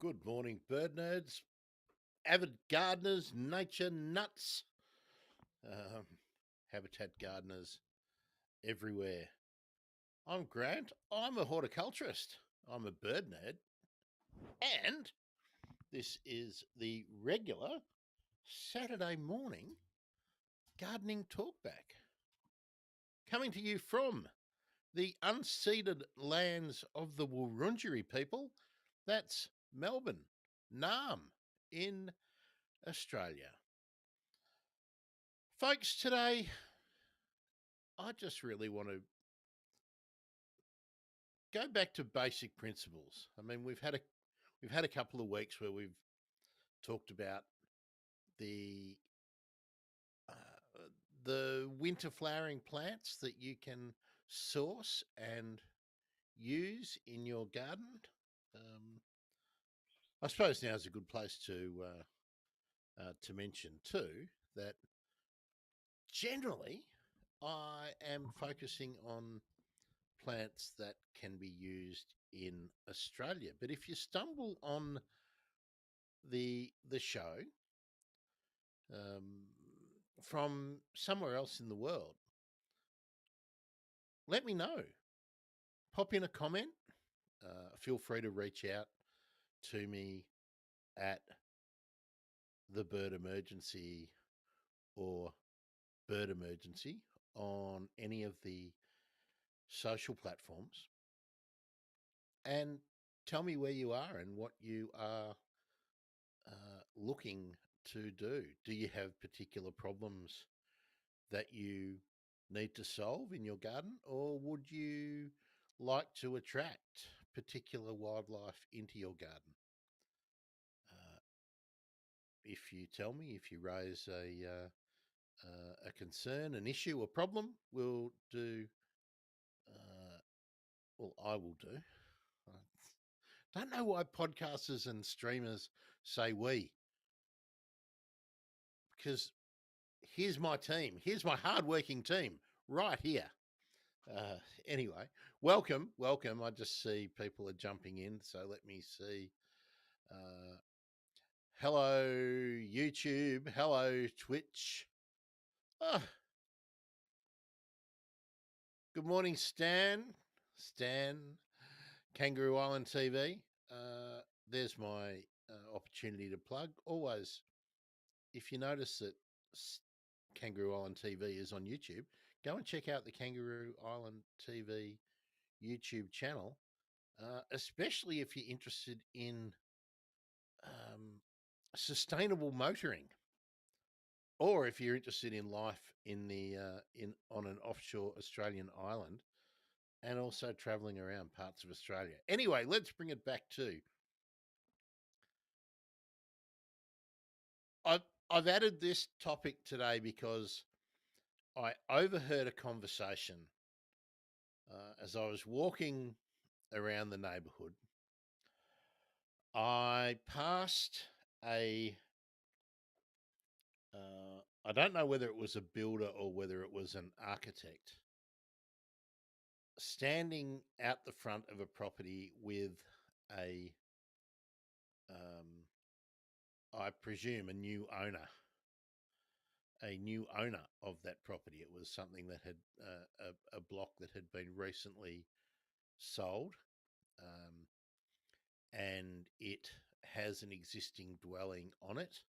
Good morning, bird nerds, avid gardeners, nature nuts, um, habitat gardeners everywhere. I'm Grant. I'm a horticulturist. I'm a bird nerd. And this is the regular Saturday morning gardening talkback. Coming to you from the unceded lands of the Wurundjeri people. That's Melbourne, Naarm in Australia. Folks, today I just really want to go back to basic principles. I mean, we've had a couple of weeks where we've talked about the the winter flowering plants that you can source and use in your garden. Um, I suppose now is a good place to mention too that generally I am focusing on plants that can be used in Australia. But if you stumble on the show um, from somewhere else in the world, let me know. Pop in a comment. Feel free to reach out to me at the Bird Emergency or Bird Emergency on any of the social platforms and tell me where you are and what you are looking to do. Do you have particular problems that you need to solve in your garden, or would you like to attract particular wildlife into your garden? If you tell me, if you raise a concern, an issue, a problem, we'll do. Well, I will do. I don't know why podcasters and streamers say we, because here's my team. Here's my hardworking team right here. Uh, anyway, welcome. I just see people are jumping in, so let me see. Uh, hello, YouTube. Hello, Twitch. Oh, good morning, Stan. Stan, Kangaroo Island TV. There's my opportunity to plug. Always, if you notice that Kangaroo Island TV is on YouTube, go and check out the Kangaroo Island TV YouTube channel, especially if you're interested in sustainable motoring, or if you're interested in life in the in on an offshore Australian island, and also traveling around parts of Australia. Anyway, let's bring it back to. I've I've added this topic today because I overheard a conversation as I was walking around the neighbourhood. I passed a I don't know whether it was a builder or whether it was an architect standing out the front of a property with a, I presume, a new owner of that property. It was something that had a block that had been recently sold, and it has an existing dwelling on it.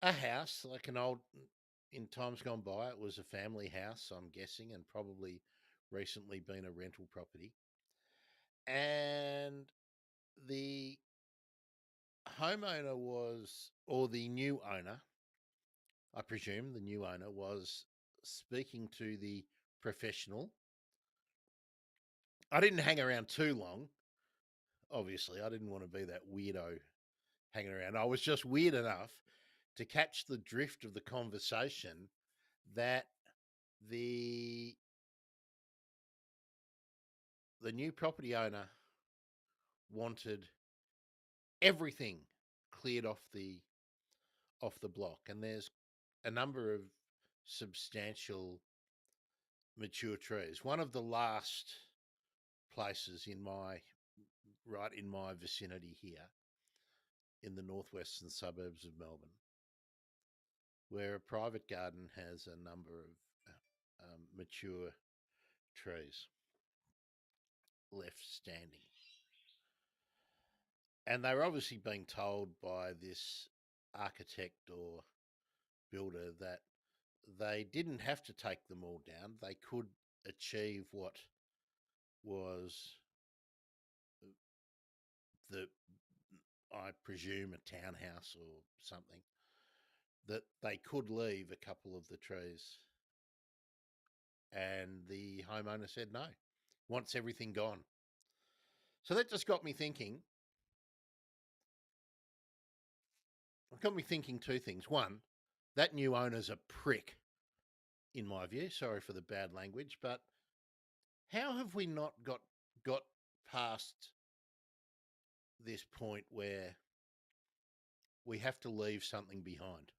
A house, like an old, in times gone by, it was a family house, I'm guessing, and probably recently been a rental property. And the homeowner was, or the new owner, I presume the new owner was speaking to the professional. I didn't hang around too long. Obviously, I didn't want to be that weirdo hanging around. I was just weird enough to catch the drift of the conversation that the the new property owner wanted everything cleared off the block, and there's a number of substantial mature trees. One of the last places in my right in my vicinity here in the northwestern suburbs of Melbourne, where a private garden has a number of mature trees left standing. And they were obviously being told by this architect or builder that they didn't have to take them all down. They could achieve what was the, I presume, a townhouse or something, that they could leave a couple of the trees. And the homeowner said no, wants everything gone. So that just got me thinking. It got me thinking two things. One, that new owner's a prick, in my view. Sorry for the bad language, but how have we not got past this point where we have to leave something behind?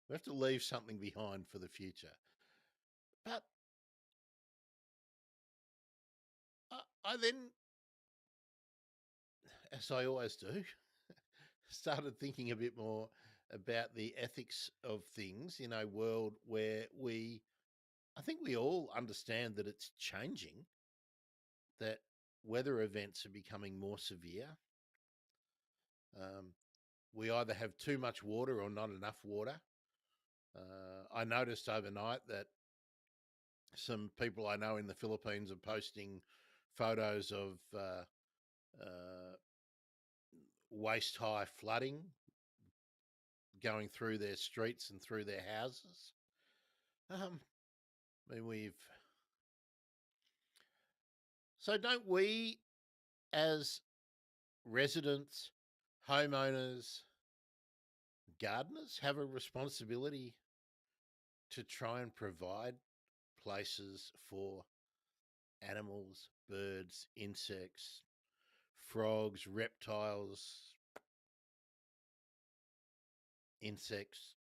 We have to leave something behind for the future. But I then, as I always do, started thinking a bit more about the ethics of things in a world where I think we all understand that it's changing, that weather events are becoming more severe. We either have too much water or not enough water. I noticed overnight that some people I know in the Philippines are posting photos of waist high flooding going through their streets and through their houses. I mean, so don't we as residents, homeowners, gardeners have a responsibility to try and provide places for animals, birds, insects, frogs, reptiles, insects,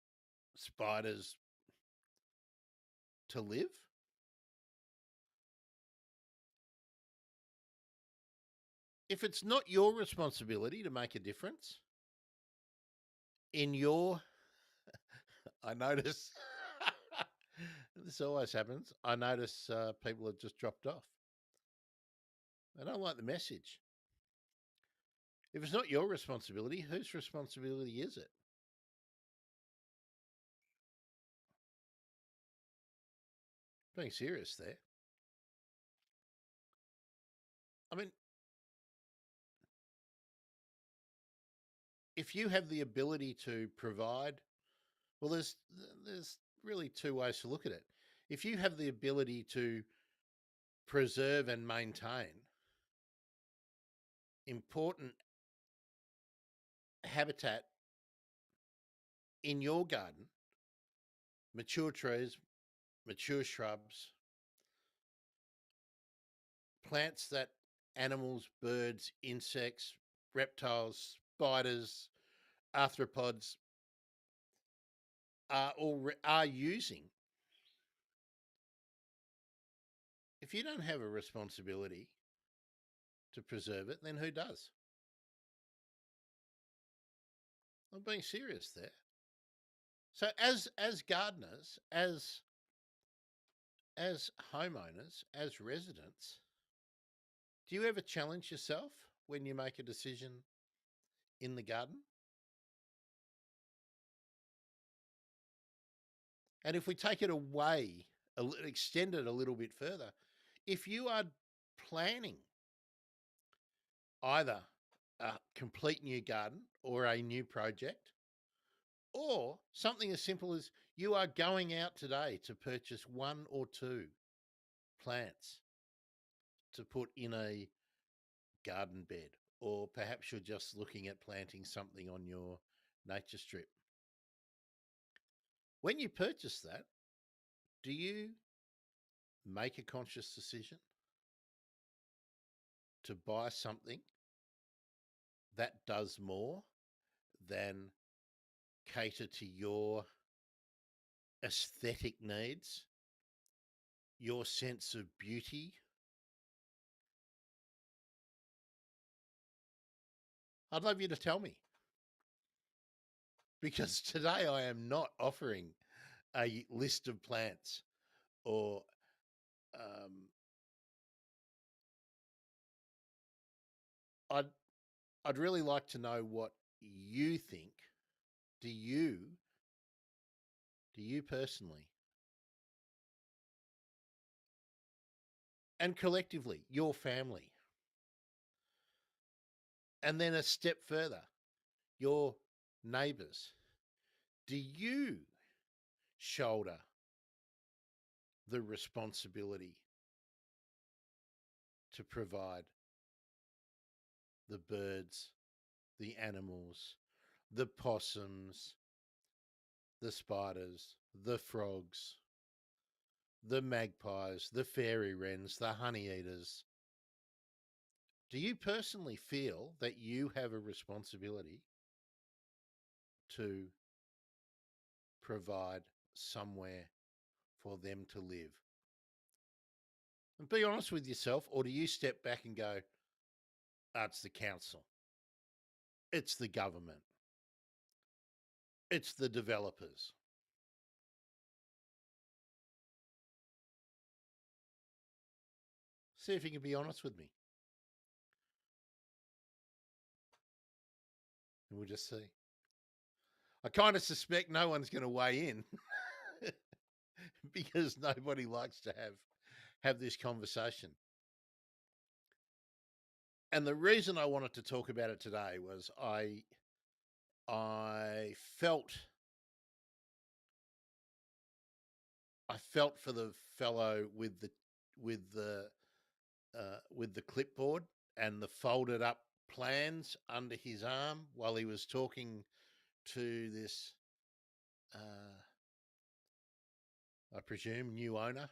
spiders to live? If it's not your responsibility to make a difference in your, I notice, this always happens. I notice people have just dropped off. I don't like the message. If it's not your responsibility, whose responsibility is it? Being serious there. I mean, if you have the ability to provide, well, there's really two ways to look at it. If you have the ability to preserve and maintain important habitat in your garden, mature trees, mature shrubs, plants that animals, birds, insects, reptiles, spiders, arthropods are using. If you don't have a responsibility to preserve it, then who does? I'm being serious there. So as gardeners, as homeowners, as residents, do you ever challenge yourself when you make a decision in the garden? And if we take it away, extend it a little bit further, if you are planning either a complete new garden or a new project, or something as simple as you are going out today to purchase one or two plants to put in a garden bed, or perhaps you're just looking at planting something on your nature strip. When you purchase that, do you make a conscious decision to buy something that does more than cater to your aesthetic needs, your sense of beauty, I'd love you to tell me, because today I am not offering a list of plants or I'd I'd really like to know what you think. Do you personally and collectively, your family, and then a step further, your neighbours, do you shoulder the responsibility to provide the birds, the animals, the possums, the spiders, the frogs, the magpies, the fairy wrens, the honey eaters? Do you personally feel that you have a responsibility to provide somewhere for them to live? And be honest with yourself, or do you step back and go, oh, it's the council, it's the government, it's the developers? See if you can be honest with me, and we'll just see. I kind of suspect no one's going to weigh in because nobody likes to have this conversation. And the reason I wanted to talk about it today was I felt for the fellow with the clipboard and the folded up plans under his arm while he was talking to this, I presume, new owner.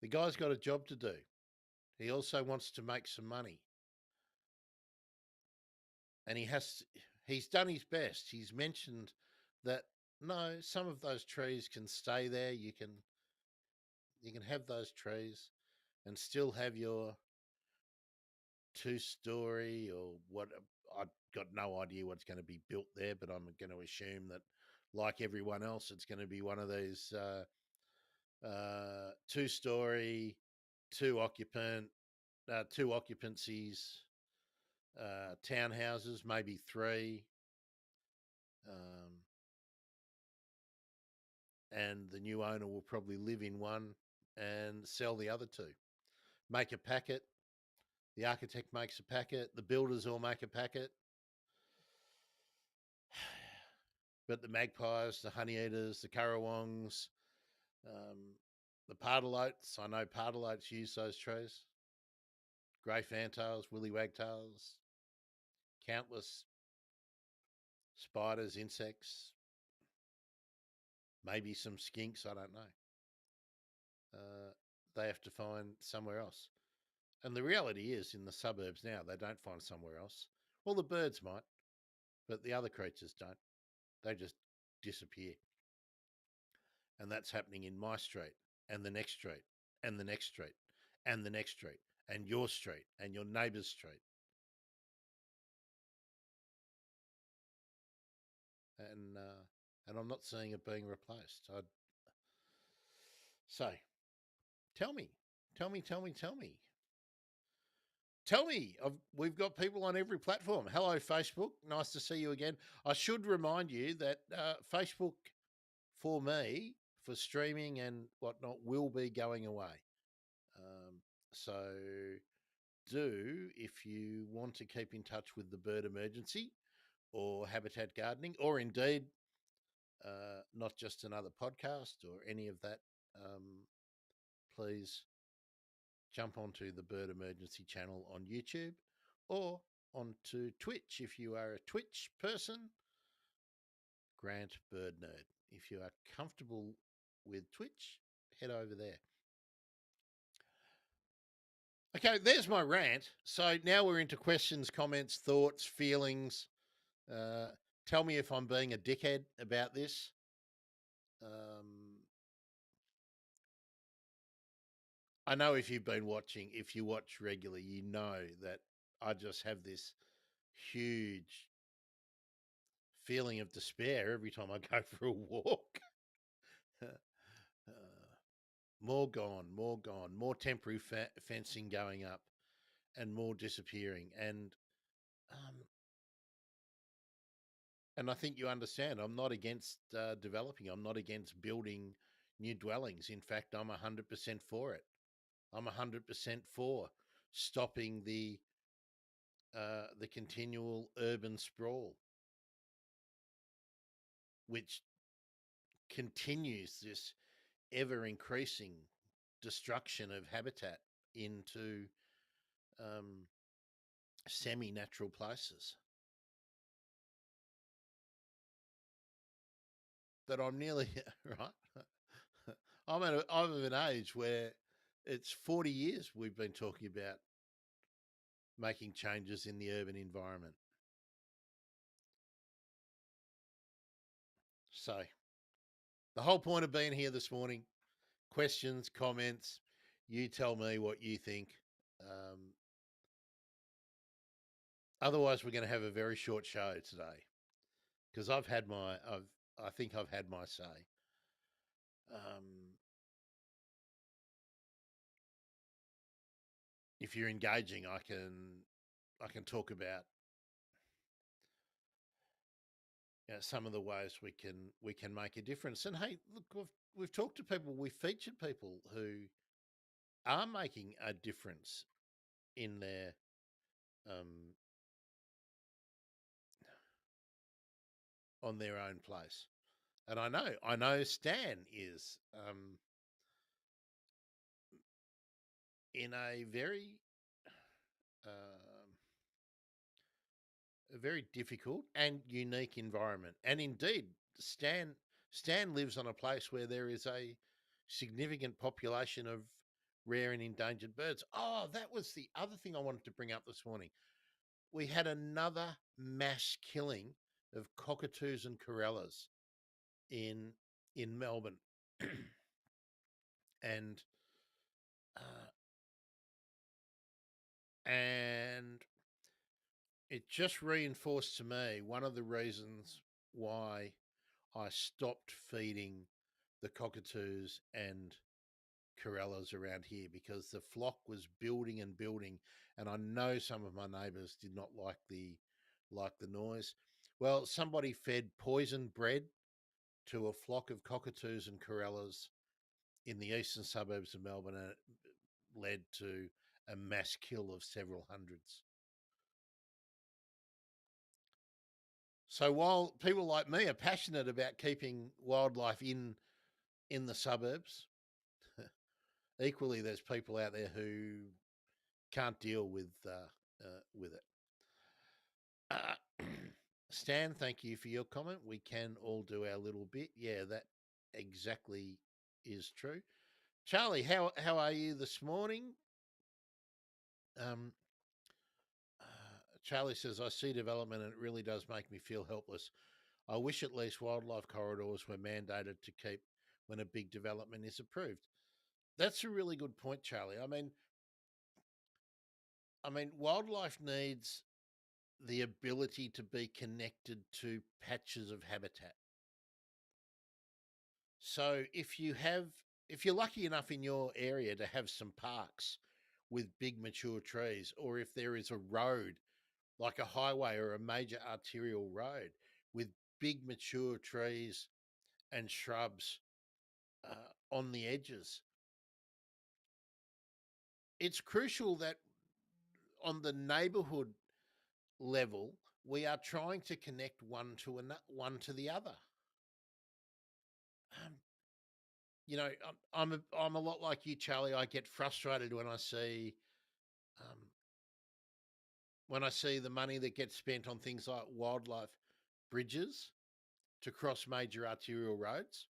The guy's got a job to do. He also wants to make some money, and he's done his best. He's mentioned that no, some of those trees can stay there. You can have those trees and still have your 2-story or what. I've got no idea what's going to be built there, but I'm going to assume that, like everyone else, it's going to be one of these 2-story, two occupancies, townhouses, maybe 3. And the new owner will probably live in one and sell the other 2. Make a packet. The architect makes a packet. The builders all make a packet. But the magpies, the honey eaters, the currawongs, the pardalotes, I know pardalotes use those trees. Grey fantails, willy wagtails, countless spiders, insects, maybe some skinks, I don't know. They have to find somewhere else. And the reality is, in the suburbs now, they don't find somewhere else. Well, the birds might, but the other creatures don't. They just disappear. And that's happening in my street, and the next street, and the next street, and the next street, and your street, and your neighbour's street. And I'm not seeing it being replaced. So, tell me. We've got people on every platform. Hello, Facebook. Nice to see you again. I should remind you that Facebook, for me, for streaming and whatnot, will be going away. So if you want to keep in touch with the Bird Emergency or Habitat Gardening, or indeed not just another podcast or any of that, please jump onto the Bird Emergency channel on YouTube or onto Twitch if you are a Twitch person. Grant Bird Nerd. If you are comfortable with Twitch, head over there. Okay, there's my rant. So now we're into questions, comments, thoughts, feelings. Tell me if I'm being a dickhead about this. I know if you've been watching, if you watch regularly, you know that I just have this huge feeling of despair every time I go for a walk. uh, more gone, more temporary fencing going up, and more disappearing. Um, and I think you understand. I'm not against developing. I'm not against building new dwellings. In fact, I'm 100% for it. I'm 100% for stopping the continual urban sprawl, which continues this ever increasing destruction of habitat into um, semi natural places. That I'm nearly right. I'm of an age where it's 40 years we've been talking about making changes in the urban environment. So the whole point of being here this morning, questions, comments, you tell me what you think. Um, Otherwise, we're going to have a very short show today because I think I've had my say. Um, if you're engaging, I can talk about some of the ways we can make a difference. And hey, look, we've talked to people, we've featured people who are making a difference in their um, on their own place. And I know Stan is in um, a very difficult and unique environment. And indeed, Stan Stan lives on a place where there is a significant population of rare and endangered birds. Oh, that was the other thing I wanted to bring up this morning. We had another mass killing of cockatoos and corellas in Melbourne, and uh, and it just reinforced to me one of the reasons why I stopped feeding the cockatoos and corellas around here, because the flock was building and building, and I know some of my neighbours did not like the noise. Well, somebody fed poisoned bread to a flock of cockatoos and corellas in the eastern suburbs of Melbourne, and it led to a mass kill of several hundreds. So while people like me are passionate about keeping wildlife in the suburbs, equally there's people out there who can't deal with it. Uh, Stan, thank you for your comment. We can all do our little bit. Yeah, that exactly is true. Charlie, how are you this morning? Um, Charlie says, I see development and it really does make me feel helpless. I wish at least wildlife corridors were mandated to keep when a big development is approved. That's a really good point, Charlie. I mean, wildlife needs the ability to be connected to patches of habitat. So if you're lucky enough in your area to have some parks with big mature trees, or if there is a road like a highway or a major arterial road with big mature trees and shrubs on the edges, it's crucial that on the neighbourhood level we are trying to connect one to the other. Um, I'm a lot like you, Charlie. I get frustrated um, when I see the money that gets spent on things like wildlife bridges to cross major arterial roads,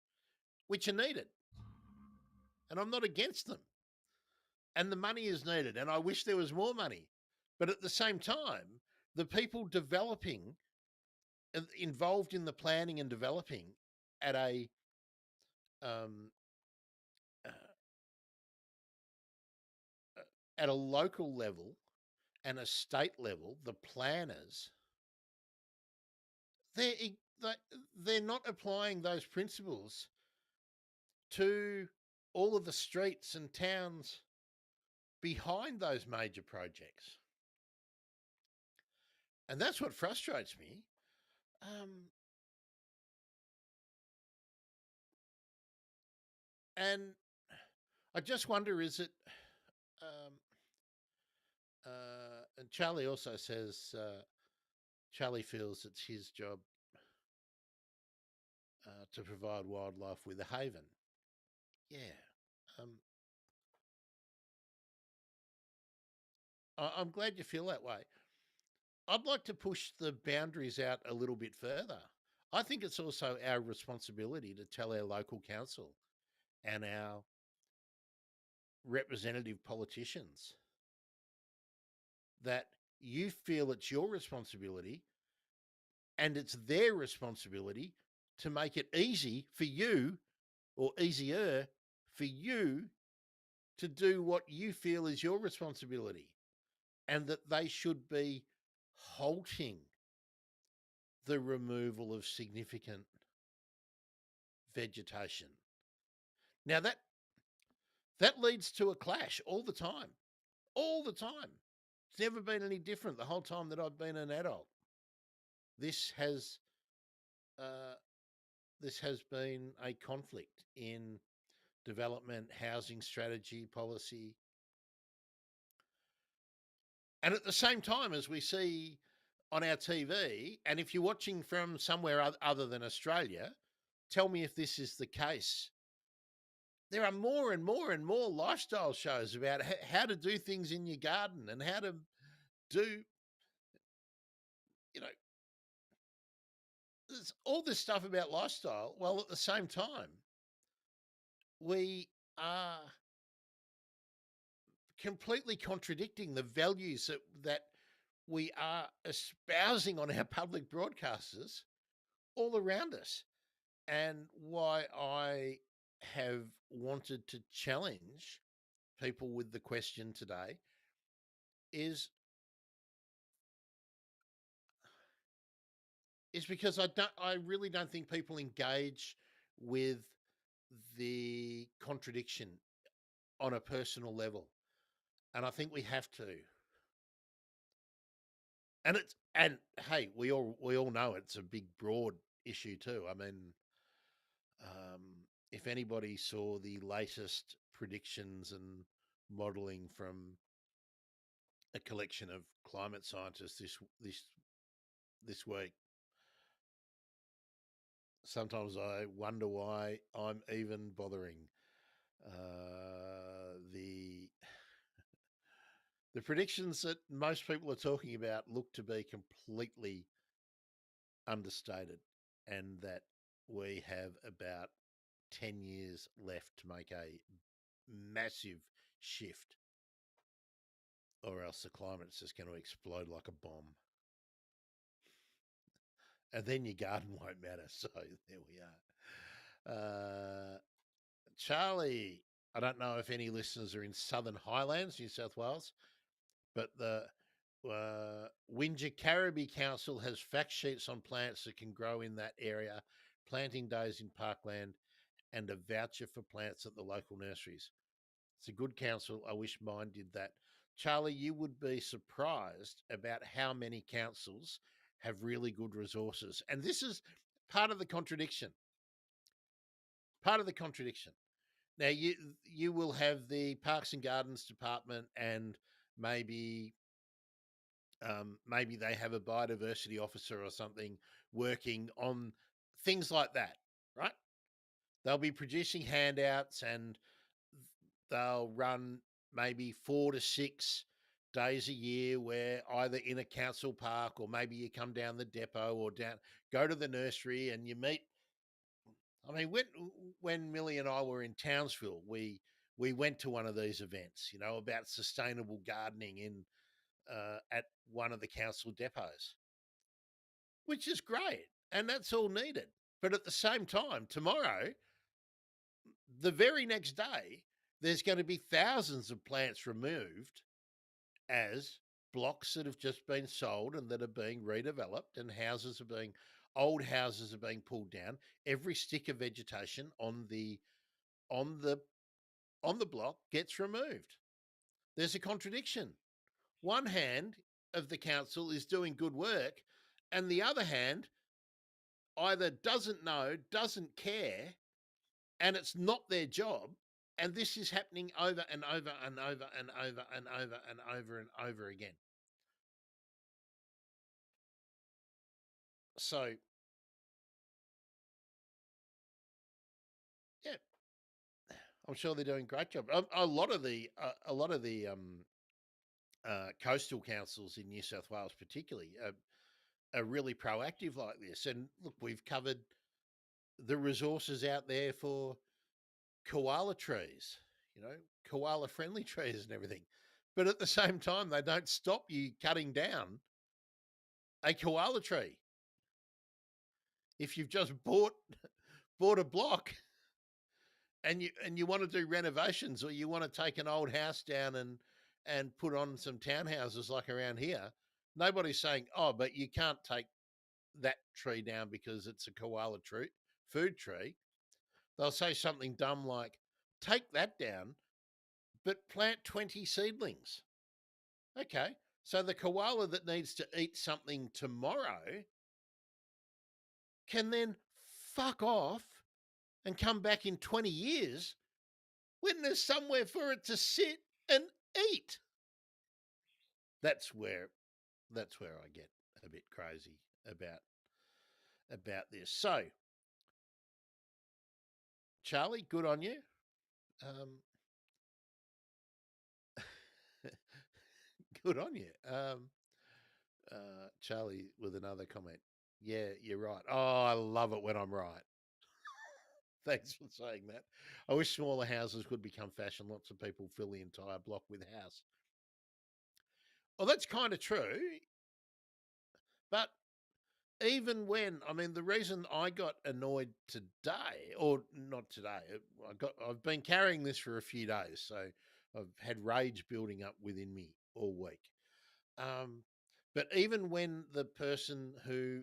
which are needed, and I'm not against them. And the money is needed, and I wish there was more money. But at the same time, the people developing, involved in the planning and developing at um, uh, a local level and a state level, the planners, they're ig- they- they're not applying those principles to all of the streets and towns behind those major projects, and that's what frustrates me. Um, and I just wonder, is it? Um, and Charlie also says Charlie feels it's his job to provide wildlife with a haven. Yeah. Um, I'm glad you feel that way. I'd like to push the boundaries out a little bit further. I think it's also our responsibility to tell our local council and our representative politicians that you feel it's your responsibility and it's their responsibility to make it easy for you or easier for you to do what you feel is your responsibility, and that they should be halting the removal of significant vegetation. Now that leads to a clash all the time. All the time. It's never been any different the whole time that I've been an adult. This has uh, this has been a conflict in development, housing strategy, policy, and at the same time, as we see on our TV, and if you're watching from somewhere other than Australia, tell me if this is the case. There are more and more and more lifestyle shows about how to do things in your garden and how to do, you know, there's all this stuff about lifestyle. Well, at the same time, we are completely contradicting the values that we are espousing on our public broadcasters all around us. And why I have wanted to challenge people with the question today is because I really don't think people engage with the contradiction on a personal level. And I think we have to. And hey, we all know it's a big broad issue too. I mean, um, if anybody saw the latest predictions and modeling from a collection of climate scientists this week, sometimes I wonder why I'm even bothering. The predictions that most people are talking about look to be completely understated, and that we have about 10 years left to make a massive shift, or else the climate's just going to explode like a bomb. And then your garden won't matter. So there we are. Charlie, I don't know if any listeners are in Southern Highlands, New South Wales, but the Wingecarriby Council has fact sheets on plants that can grow in that area, planting days in parkland, and a voucher for plants at the local nurseries. It's a good council. I wish mine did that. Charlie, you would be surprised about how many councils have really good resources. And this is part of the contradiction. Part of the contradiction. Now you will have the Parks and Gardens Department, and maybe maybe they have a biodiversity officer or something working on things like that, right? They'll be producing handouts, and they'll run maybe 4 to 6 days a year where either in a council park, or maybe you come down the depot or go to the nursery and you meet. I mean, when Millie and I were in Townsville, we went to one of these events, about sustainable gardening in at one of the council depots, which is great, and that's all needed. But at the same time, tomorrow, the very next day, there's going to be thousands of plants removed as blocks that have just been sold and that are being redeveloped, and old houses are being pulled down. Every stick of vegetation on the on the block gets removed. There's a contradiction. One hand of the council is doing good work, and the other hand either doesn't know, doesn't care, and it's not their job. And this is happening over and over and over and over and over and over and over again. So, yeah, I'm sure they're doing a great job. A lot of the coastal councils in New South Wales, particularly, are really proactive like this. And look, we've covered the resources out there for koala trees, koala friendly trees and everything. But at the same time, they don't stop you cutting down a koala tree. If you've just bought a block and you want to do renovations, or you want to take an old house down and put on some townhouses like around here, nobody's saying, oh, but you can't take that tree down because it's a koala tree, food tree. They'll say something dumb like, take that down, but plant 20 seedlings. Okay, so the koala that needs to eat something tomorrow can then fuck off and come back in 20 years when there's somewhere for it to sit and eat. That's where I get a bit crazy about this. So, Charlie, good on you. Good on you. Charlie with another comment. Yeah, you're right. Oh, I love it when I'm right. Thanks for saying that. I wish smaller houses could become fashion. Lots of people fill the entire block with a house. Well, that's kind of true. But even when, I mean, the reason I got annoyed today, or not today, I've been carrying this for a few days, so I've had rage building up within me all week. But even when the person who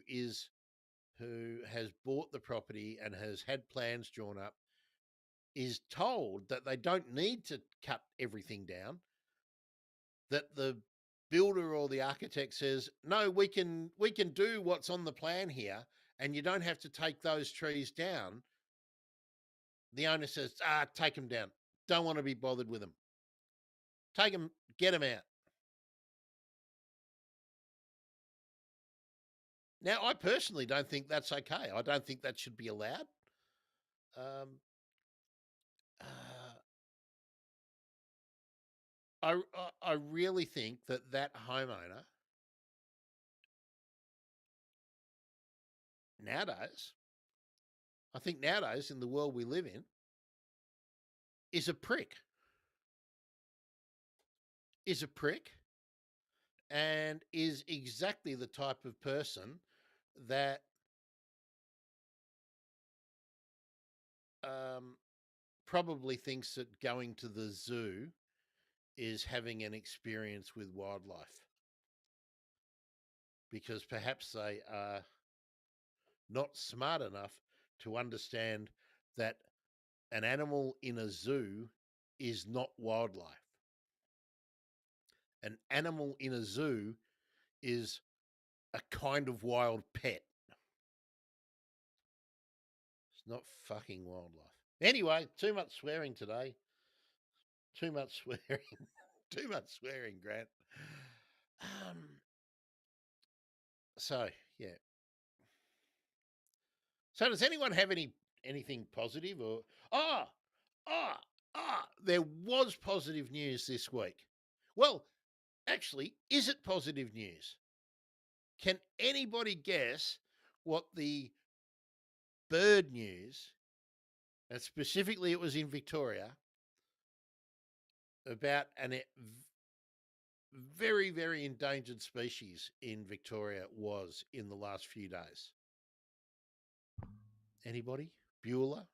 has bought the property and has had plans drawn up is told that they don't need to cut everything down, that the builder or the architect says, no, we can do what's on the plan here, and you don't have to take those trees down. The owner says, take them down. Don't want to be bothered with them. Take them, get them out. Now, I personally don't think that's okay. I don't think that should be allowed. I really think that homeowner nowadays, I think nowadays in the world we live in, is a prick. Is a prick, and is exactly the type of person that probably thinks that going to the zoo is having an experience with wildlife, because perhaps they are not smart enough to understand that an animal in a zoo is not wildlife. An animal in a zoo is a kind of wild pet. It's not fucking wildlife. Anyway, too much swearing today. Too much swearing. Too much swearing, Grant. So yeah. So does anyone have anything positive, or ah there was positive news this week. Well, actually, is it positive news? Can anybody guess what the bird news, and specifically it was in Victoria, about an very, very endangered species in Victoria was in the last few days? Anybody? Beulah?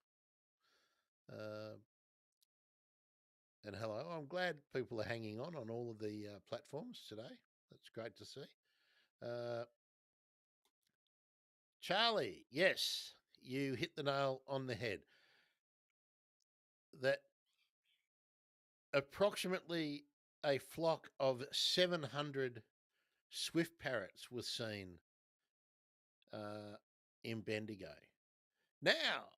Uh, and hello. I'm glad people are hanging on all of the platforms today. That's great to see. Uh, Charlie, yes, you hit the nail on the head. That approximately a flock of 700 swift parrots was seen uh, in Bendigo. Now,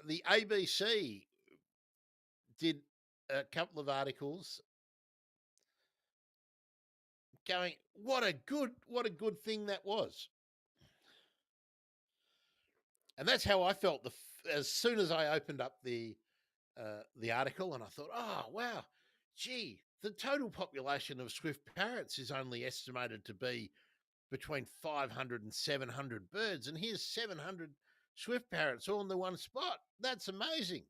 the ABC did a couple of articles going, what a good thing that was. And that's how I felt as soon as I opened up the article, and I thought, oh wow, gee, the total population of swift parrots is only estimated to be between 500 and 700 birds, and here's 700 swift parrots all in the one spot. That's amazing.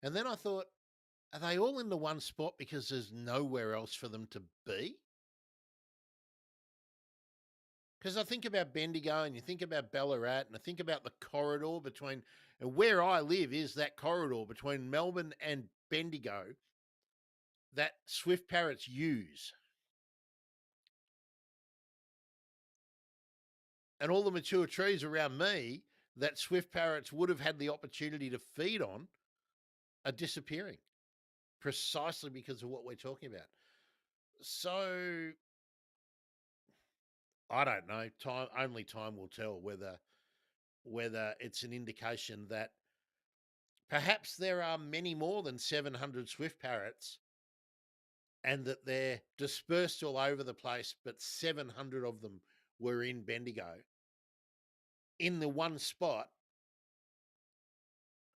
And then I thought, are they all in the one spot because there's nowhere else for them to be? Because I think about Bendigo and you think about Ballarat and I think about the corridor between, and where I live is that corridor between Melbourne and Bendigo that swift parrots use. And all the mature trees around me that swift parrots would have had the opportunity to feed on are disappearing precisely because of what we're talking about. So I don't know. Only time will tell whether it's an indication that perhaps there are many more than 700 swift parrots and that they're dispersed all over the place, but 700 of them were in Bendigo in the one spot,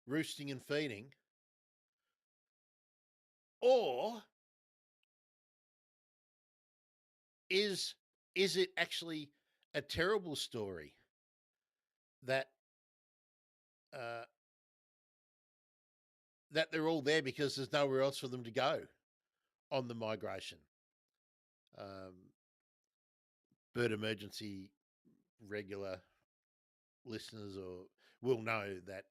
roosting and feeding, or is is it actually a terrible story that uh, that they're all there because there's nowhere else for them to go on the migration? Um, Bird emergency regular listeners or will know that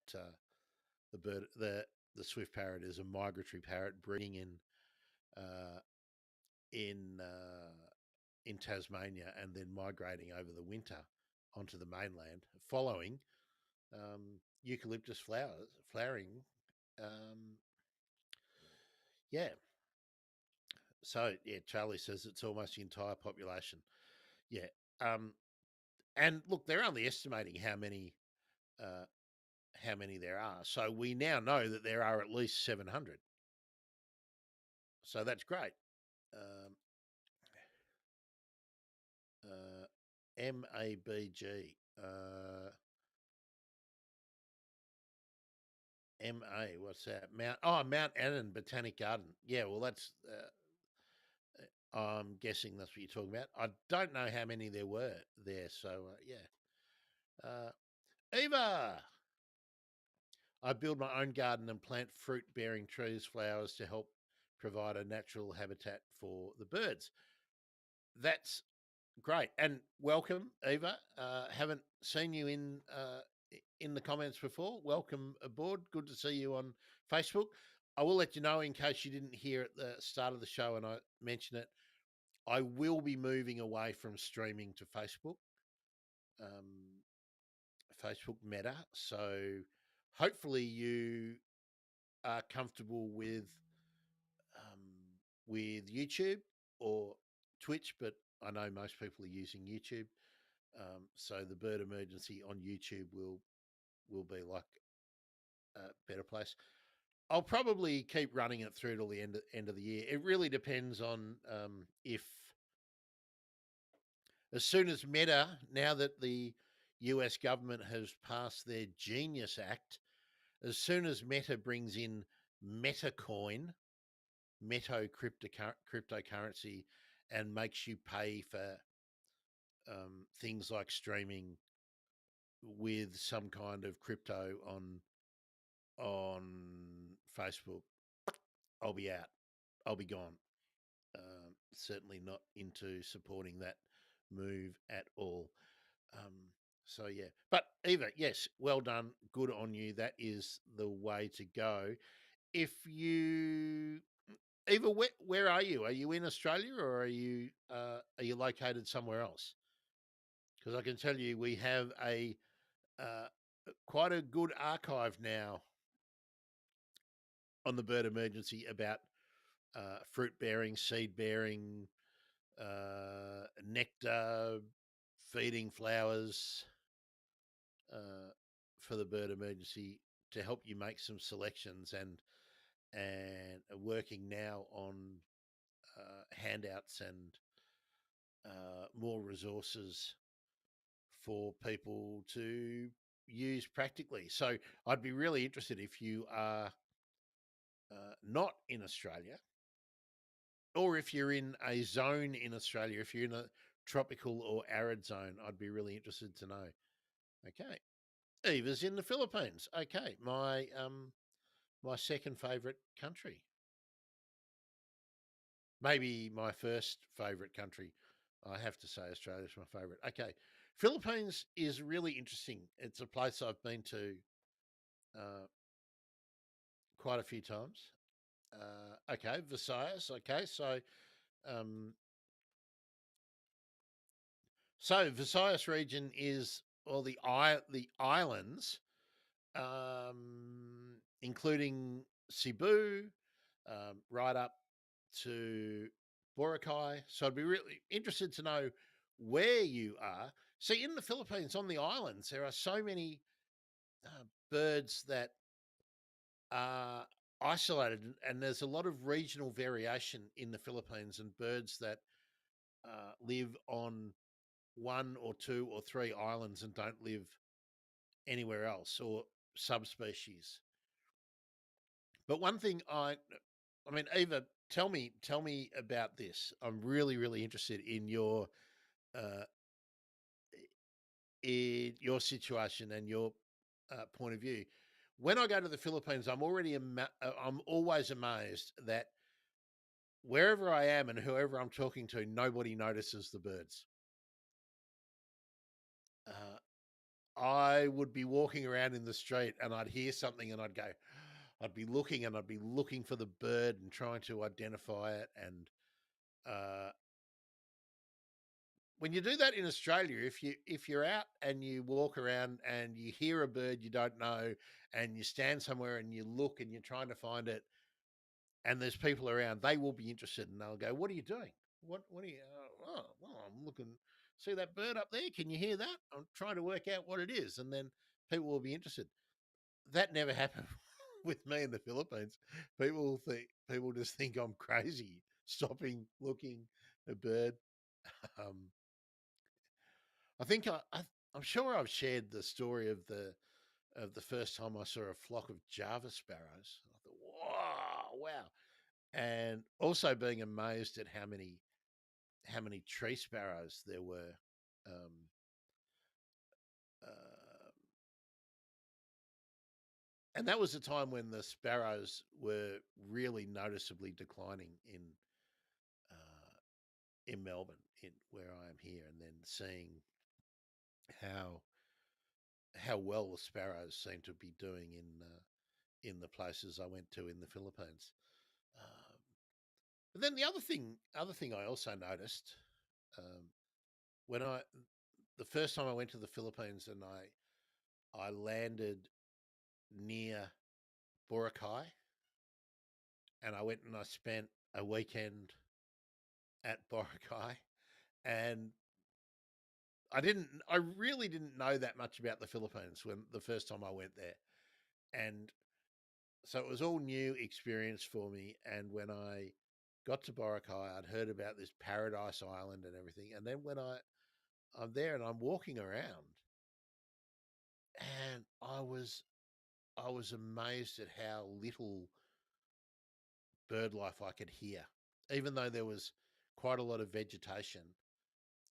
the swift parrot is a migratory parrot breeding uh, in uh, in Tasmania and then migrating over the winter onto the mainland, following eucalyptus flowering. Um, yeah. So yeah, Charlie says it's almost the entire population. Yeah. Um, and look, they're only estimating uh, how many there are. So we now know that there are at least 700. So that's great. Um, MABG. What's that? Mount Annan Botanic Garden. Yeah, well, that's. I'm guessing that's what you're talking about. I don't know how many there were there. So yeah. Eva, I build my own garden and plant fruit-bearing trees, flowers to help provide a natural habitat for the birds. That's great, and welcome, Eva. Haven't seen you in the comments before. Welcome aboard. Good to see you on Facebook. I will let you know in case you didn't hear at the start of the show and I mentioned it. I will be moving away from streaming to um, Facebook Meta. So hopefully you are comfortable um, with YouTube or Twitch, but I know most people are using YouTube. So the bird emergency on YouTube will be like a better place. I'll probably keep running it through till the end of the year. It really depends on if as soon as Meta, now that the US government has passed their Genius Act, as soon as Meta brings in MetaCoin, cryptocurrency, and makes you pay for things like streaming with some kind of crypto on Facebook, I'll be out. I'll be gone. Certainly not into supporting that move at all. Um, so yeah, but Eva, yes, well done, good on you. That is the way to go. If you Eva, where are you? Are you in Australia or are you located somewhere else? Because I can tell you we have a uh, quite a good archive now on the bird emergency about fruit bearing, seed bearing, nectar, feeding flowers for the bird emergency to help you make some selections and are working now on handouts and more resources for people to use practically. So I'd be really interested if you are not in Australia, or if you're in a zone in Australia, if you're in a tropical or arid zone, I'd be really interested to know. Okay, Eva's in the Philippines. Okay, my second favourite country, maybe my first favourite country. I have to say Australia's my favourite. Okay, Philippines is really interesting. It's a place I've been to uh, quite a few times. Okay, Visayas. Okay, um, so Visayas region is all the islands, including Cebu, right up to Boracay. So I'd be really interested to know where you are. See, in the Philippines, on the islands, there are so many birds that are isolated, and there's a lot of regional variation in the Philippines, and birds that live on one or two or three islands and don't live anywhere else, or subspecies. But one thing I mean, Eva, tell me about this. I'm really, really interested uh, in your situation and your point of view. When I go to the Philippines, I'm always amazed that wherever I am and whoever I'm talking to, nobody notices the birds. I would be walking around in the street and I'd hear something and I'd be looking and I'd be looking for the bird and trying to identify it. And uh, when you do that in Australia, if you're out and you walk around and you hear a bird you don't know, and you stand somewhere and you look and you're trying to find it, and there's people around, they will be interested and they'll go, "What are you doing? What are you? Oh, well, I'm looking. See that bird up there? Can you hear that? I'm trying to work out what it is." And then people will be interested. That never happened with me in the Philippines. People just think I'm crazy, stopping, looking a bird. Um, I think I'm sure I've shared the story of the first time I saw a flock of Java sparrows. I thought, wow. And also being amazed at how many tree sparrows there were. Um, uh, and that was a time when the sparrows were really noticeably declining uh, in Melbourne, in where I am here, and then seeing how well the sparrows seem to be doing in the places I went to in the Philippines. Um, but then other thing I also noticed um, when I the first time I went to the Philippines and I landed near Boracay, and I went and I spent a weekend at Boracay, and I really didn't know that much about the Philippines when the first time I went there, and so it was all new experience for me. And when I got to Boracay, I'd heard about this paradise island and everything, and then when I'm there and I'm walking around, and I was amazed at how little bird life I could hear. Even though there was quite a lot of vegetation,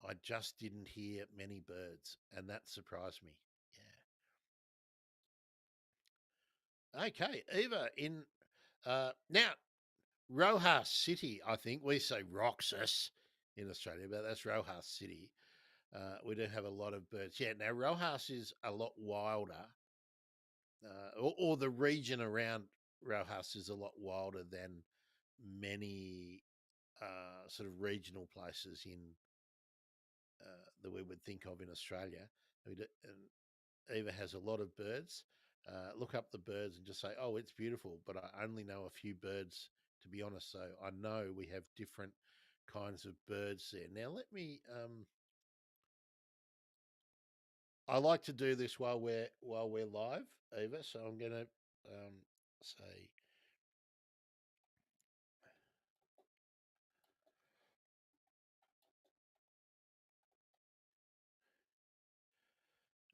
I just didn't hear many birds, and that surprised me. Yeah. Okay, Eva, in now Rojas City, I think we say Roxas in Australia, but that's Rojas City. We do have a lot of birds. Yeah, now Rojas is a lot wilder, or the region around Rojas is a lot wilder than many sort of regional places in that we would think of in Australia. And Eva has a lot of birds. Look up the birds and just say, "Oh, it's beautiful," but I only know a few birds, to be honest. So I know we have different kinds of birds there. Now, let me. I like to do this while we're live, Eva. So I'm going to say.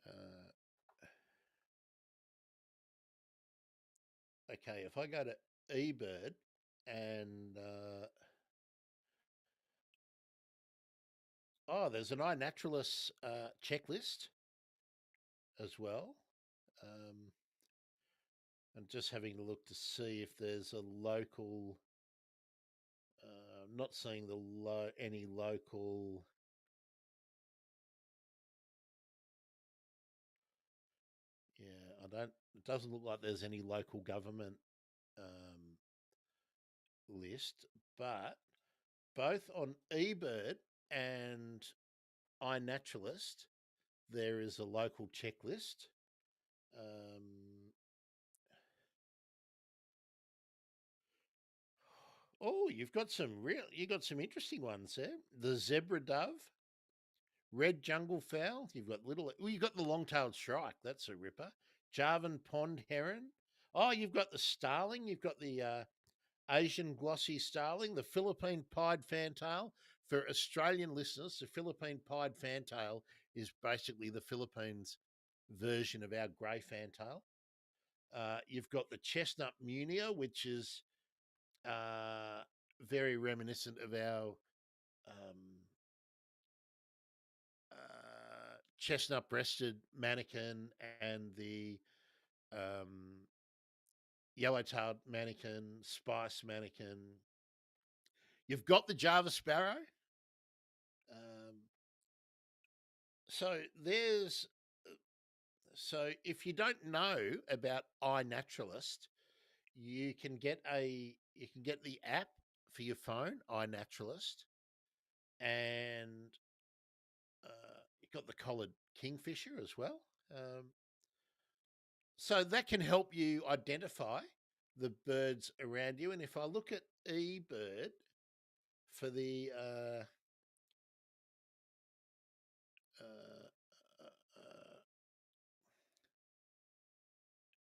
Uh, okay, if I go to eBird and there's an iNaturalist checklist as well. Um, I'm just having a look to see if there's a local. Not seeing any local. Yeah, I don't. It doesn't look like there's any local government um, list, but both on eBird and iNaturalist, there is a local checklist. Um, you got some interesting ones there. The zebra dove, red jungle fowl. You've got the long-tailed shrike. That's a ripper. Javan pond heron. Oh, you've got the starling. You've got the Asian glossy starling, the Philippine pied fantail. For Australian listeners, the Philippine pied fantail is basically the Philippines version of our grey fantail. You've got the chestnut munia, which is uh, very reminiscent of our chestnut breasted mannequin and the um, yellow tailed mannequin, spice mannequin. You've got the Java sparrow. Um, so there's so if you don't know about iNaturalist, you can get the app for your phone, iNaturalist, and you've got the collared kingfisher as well. So that can help you identify the birds around you. And if I look at eBird for the uh,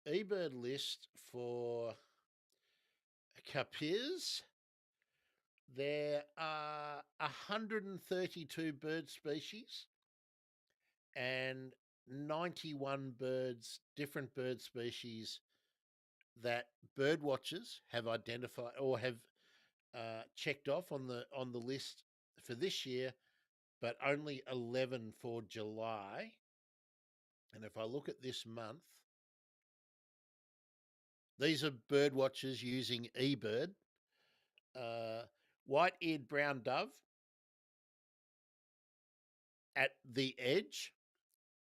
eBird list for Capiz, there are 132 bird species and 91 different bird species that bird watchers have identified or have checked off on the list for this year, but only 11 for July. And if I look at this month, these are bird watchers using eBird. White-eared brown dove at the edge,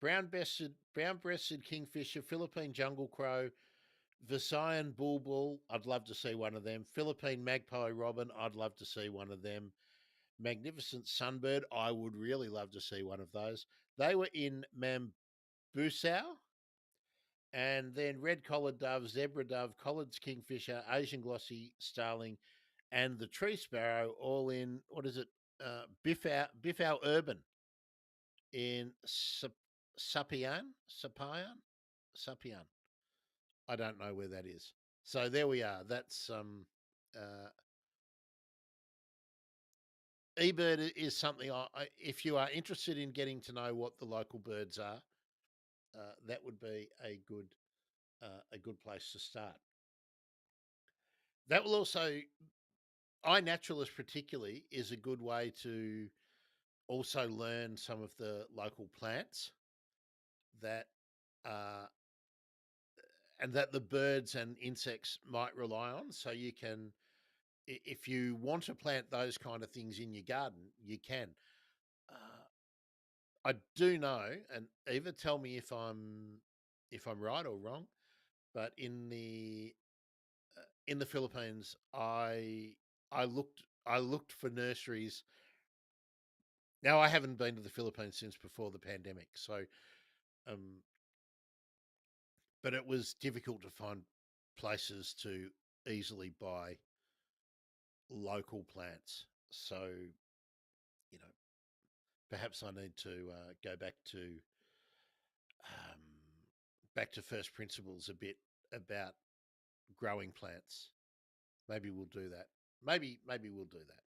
brown-breasted kingfisher, Philippine jungle crow, Visayan bulbul. I'd love to see one of them. Philippine magpie robin. I'd love to see one of them. Magnificent sunbird. I would really love to see one of those. They were in Mambusau. And then red collared dove, zebra dove, collard's kingfisher, Asian glossy starling, and the tree sparrow, all in what is it? Biffau Urban in Sapian. I don't know where that is. So there we are. That's uh, eBird is something. If you are interested in getting to know what the local birds are, that would be a good place to start. That will also iNaturalist particularly is a good way to also learn some of the local plants that uh, and that the birds and insects might rely on. So you can, if you want to plant those kind of things in your garden, you can. I do know, and Eva, tell me if I'm right or wrong, but in the Philippines, I looked for nurseries. Now I haven't been to the Philippines since before the pandemic, so um, but it was difficult to find places to easily buy local plants. So you know, perhaps I need to go um, back to first principles a bit about growing plants. Maybe we'll do that. Maybe we'll do that.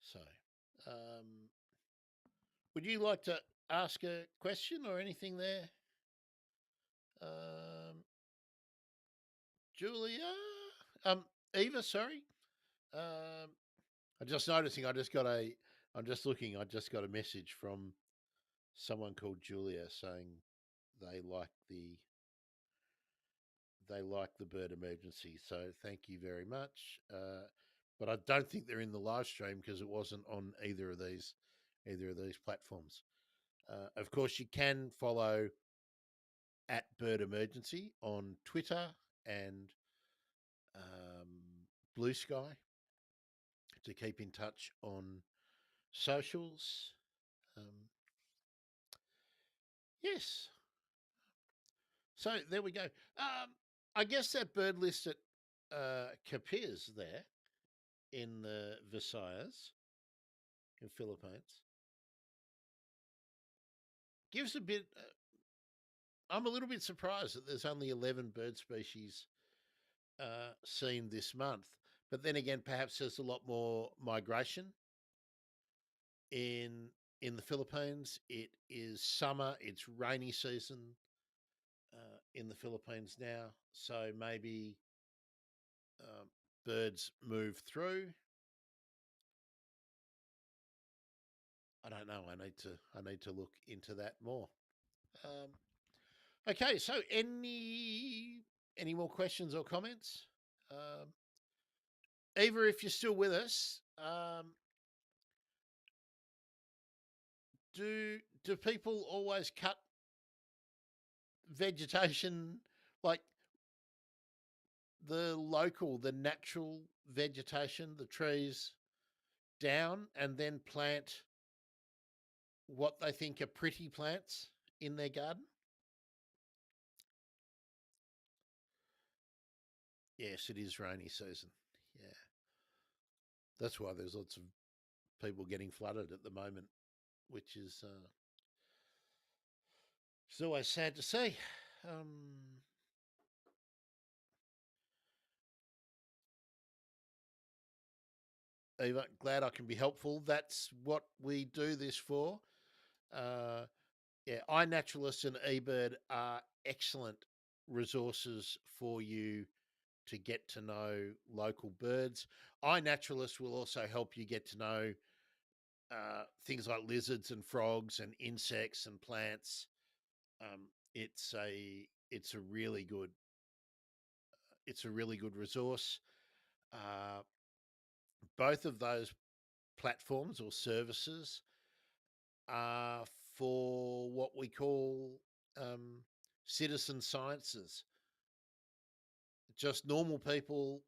So, um, would you like to ask a question or anything there, um, Julia? Um, Eva, sorry. Um, I'm just noticing. I'm just looking. I just got a message from someone called Julia saying they like the they like the bird emergency. So thank you very much. But I don't think they're in the live stream because it wasn't on either of these platforms. Of course, you can follow at Bird Emergency on Twitter and Blue Sky to keep in touch on socials. Um, yes. So there we go. I guess that bird list at Capiz there in the Visayas in Philippines gives a bit. I'm a little bit surprised that there's only 11 bird species seen this month. But then again, perhaps there's a lot more migration in the Philippines. It is summer. It's rainy season in the Philippines now, so maybe um, birds move through. I don't know. I need to look into that more. Um, okay, so any more questions or comments? Eva, if you're still with us, do people always cut vegetation like the natural vegetation, the trees down, and then plant what they think are pretty plants in their garden? Yes, it is rainy season. Yeah, that's why there's lots of people getting flooded at the moment, which is it's always sad to see. Um, Eva, glad I can be helpful. That's what we do this for. Uh, yeah, iNaturalist and eBird are excellent resources for you to get to know local birds. iNaturalist will also help you get to know things like lizards and frogs and insects and plants. Um, it's a really good resource. Uh, both of those platforms or services are for what we call um, citizen sciences, just normal people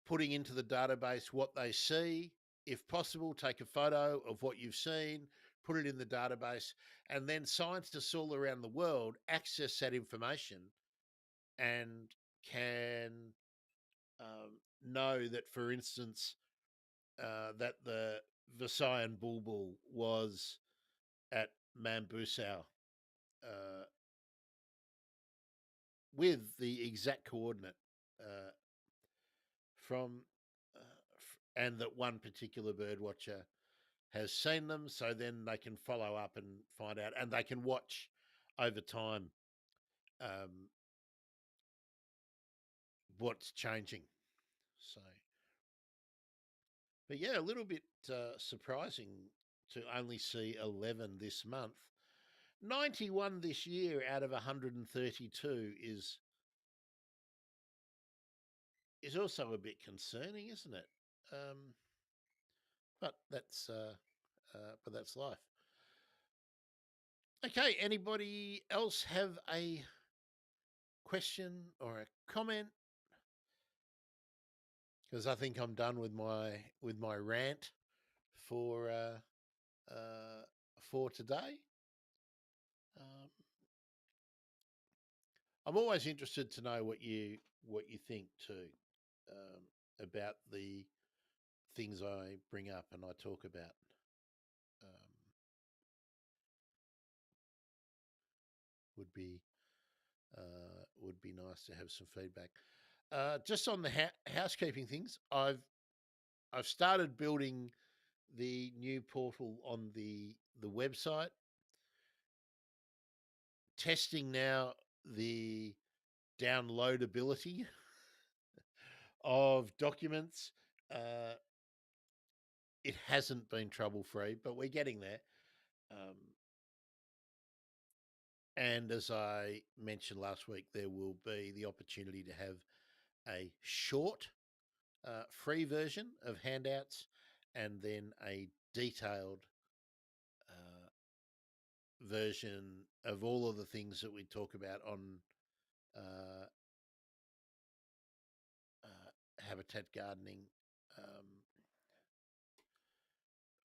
putting into the database what they see. If possible, take a photo of what you've seen, put it in the database, and then scientists all around the world access that information and can know that, for instance, that the Visayan bulbul was at Mambusao uh, with the exact coordinate uh, from, and that one particular bird watcher has seen them. So then they can follow up and find out, and they can watch over time um, what's changing. So, but yeah, a little bit surprising to only see 11 this month. 91 this year out of 132 is also a bit concerning, isn't it? Um, but that's life. Okay, anybody else have a question or a comment? because I think I'm done with my rant for for today. Um, I'm always interested to know what you think too about the things I bring up and I talk about. Um, would be would be nice to have some feedback. Just on the housekeeping things, I've started building the new portal on the website. Testing now the downloadability of documents. Uh, it hasn't been trouble free, but we're getting there. Um, and as I mentioned last week, there will be the opportunity to have a short, free version of handouts and then a detailed uh, version of all of the things that we talk about on uh, habitat gardening.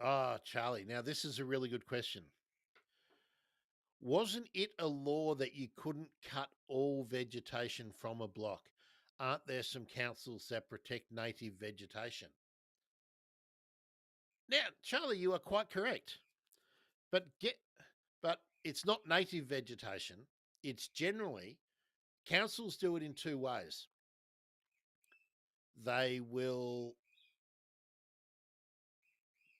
Um, Charlie, now this is a really good question. Wasn't it a law that you couldn't cut all vegetation from a block? Aren't there some councils that protect native vegetation? Now, Charlie, you are quite correct. But but it's not native vegetation. It's generally councils do it in two ways. They will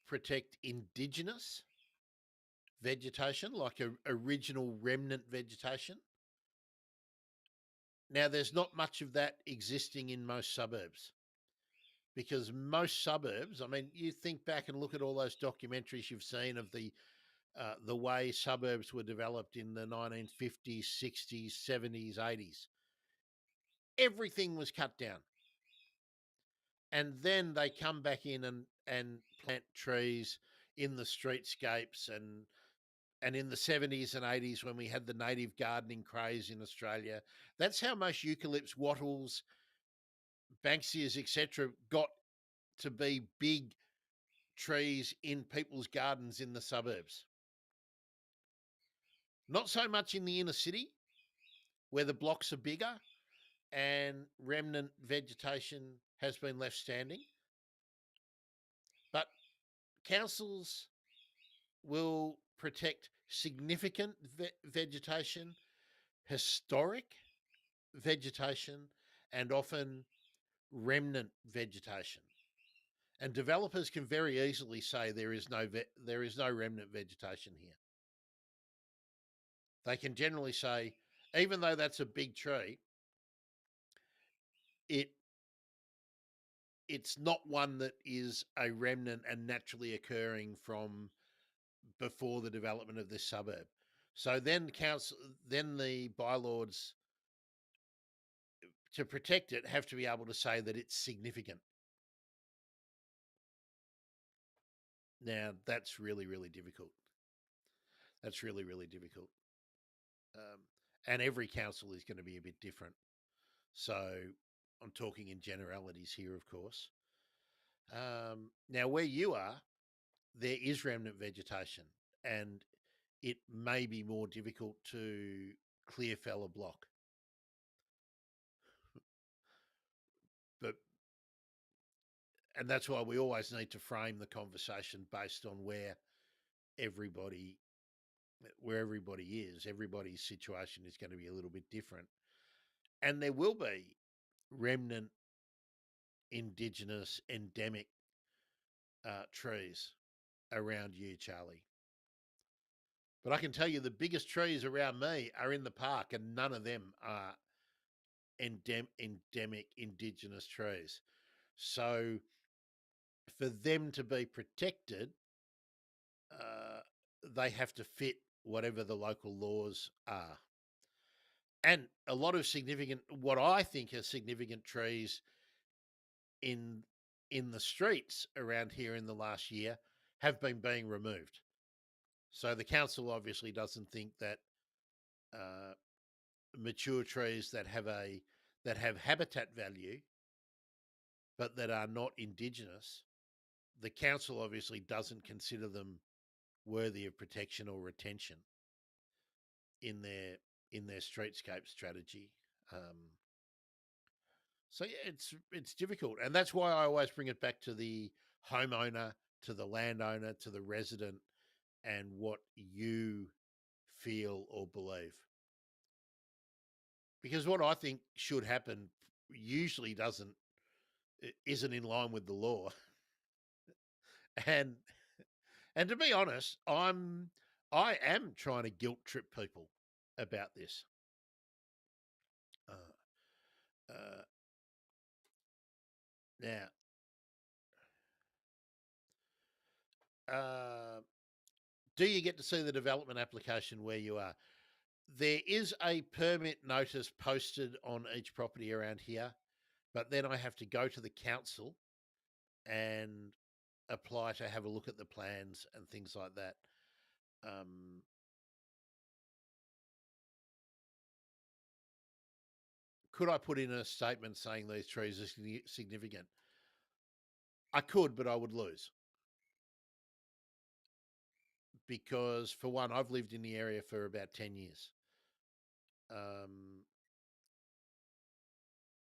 protect indigenous vegetation, like a original remnant vegetation. Now, there's not much of that existing in most suburbs because most suburbs, I mean, you think back and look at all those documentaries you've seen of the way suburbs were developed in the 1950s, 60s, 70s, 80s. Everything was cut down. And then they come back in and plant trees in the streetscapes and in the 70s and 80s when we had the native gardening craze in Australia. That's how most eucalypts, wattles, banksias, etc., got to be big trees in people's gardens in the suburbs. Not so much in the inner city where the blocks are bigger and remnant vegetation has been left standing. But councils will protect significant vegetation, historic vegetation, and often remnant vegetation. And developers can very easily say there is no remnant vegetation here. They can generally say, even though that's a big tree, it it's not one that is a remnant and naturally occurring from before the development of this suburb. So then the bylaws to protect it have to be able to say that it's significant. Now that's really, really difficult. That's really, really difficult. Um, and every council is going to be a bit different. So I'm talking in generalities here, of course. Now, where you are, there is remnant vegetation, and it may be more difficult to clear fell a block. But and that's why we always need to frame the conversation based on everybody where everybody is. Everybody's situation is going to be a little bit different, and there will be remnant, indigenous, endemic trees around you, Charlie. But I can tell you the biggest trees around me are in the park, and none of them are endemic indigenous trees. So for them to be protected, uh, they have to fit whatever the local laws are. And a lot of what I think are significant trees in in the streets around here in the last year have been being removed. So the council obviously doesn't think that uh, mature trees that have habitat value but that are not Indigenous, the council obviously doesn't consider them worthy of protection or retention in their streetscape strategy. Um, so yeah, it's difficult, and that's why I always bring it back to the homeowner, to the landowner, to the resident, and what you feel or believe. Because what I think should happen usually isn't in line with the law. and and to be honest, I am trying to guilt trip people about this. Uh, uh, Now, uh, do you get to see the development application where you are? There is a permit notice posted on each property around here, but then I have to go to the council and apply to have a look at the plans and things like that. Um, could I put in a statement saying these trees are significant? I could, but I would lose because, for one, I've lived in the area for about 10 years.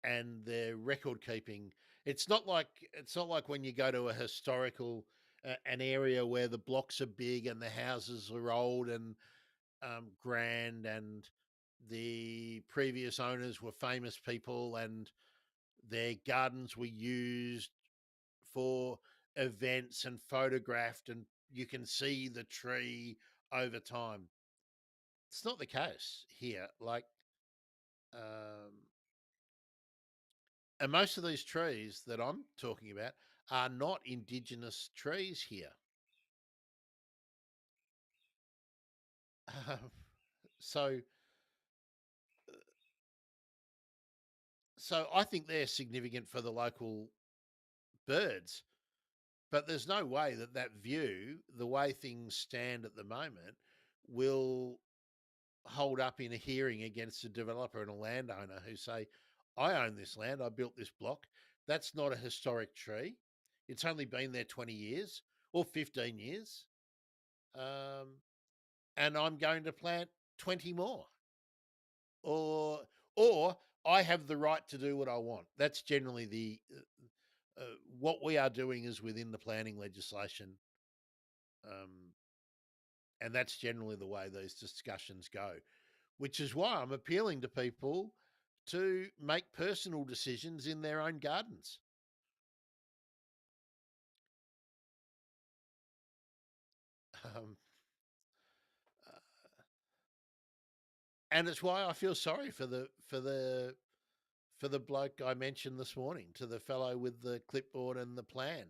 And their record keeping, it's not like when you go to a historical an area where the blocks are big and the houses are old and grand, and the previous owners were famous people and their gardens were used for events and photographed, and you can see the tree over time. It's not the case here. Um, and most of these trees that I'm talking about are not Indigenous trees here. Um, so, so I think they're significant for the local birds, but there's no way that view, the way things stand at the moment, will hold up in a hearing against a developer and a landowner who say, I own this land, I built this block. That's not a historic tree. It's only been there 20 years or 15 years. Um, and I'm going to plant 20 more. Or or I have the right to do what I want. That's generally the what we are doing is within the planning legislation. Um, and that's generally the way these discussions go, which is why I'm appealing to people to make personal decisions in their own gardens. Um, uh, and it's why I feel sorry for the bloke I mentioned this morning, to the fellow with the clipboard and the plan,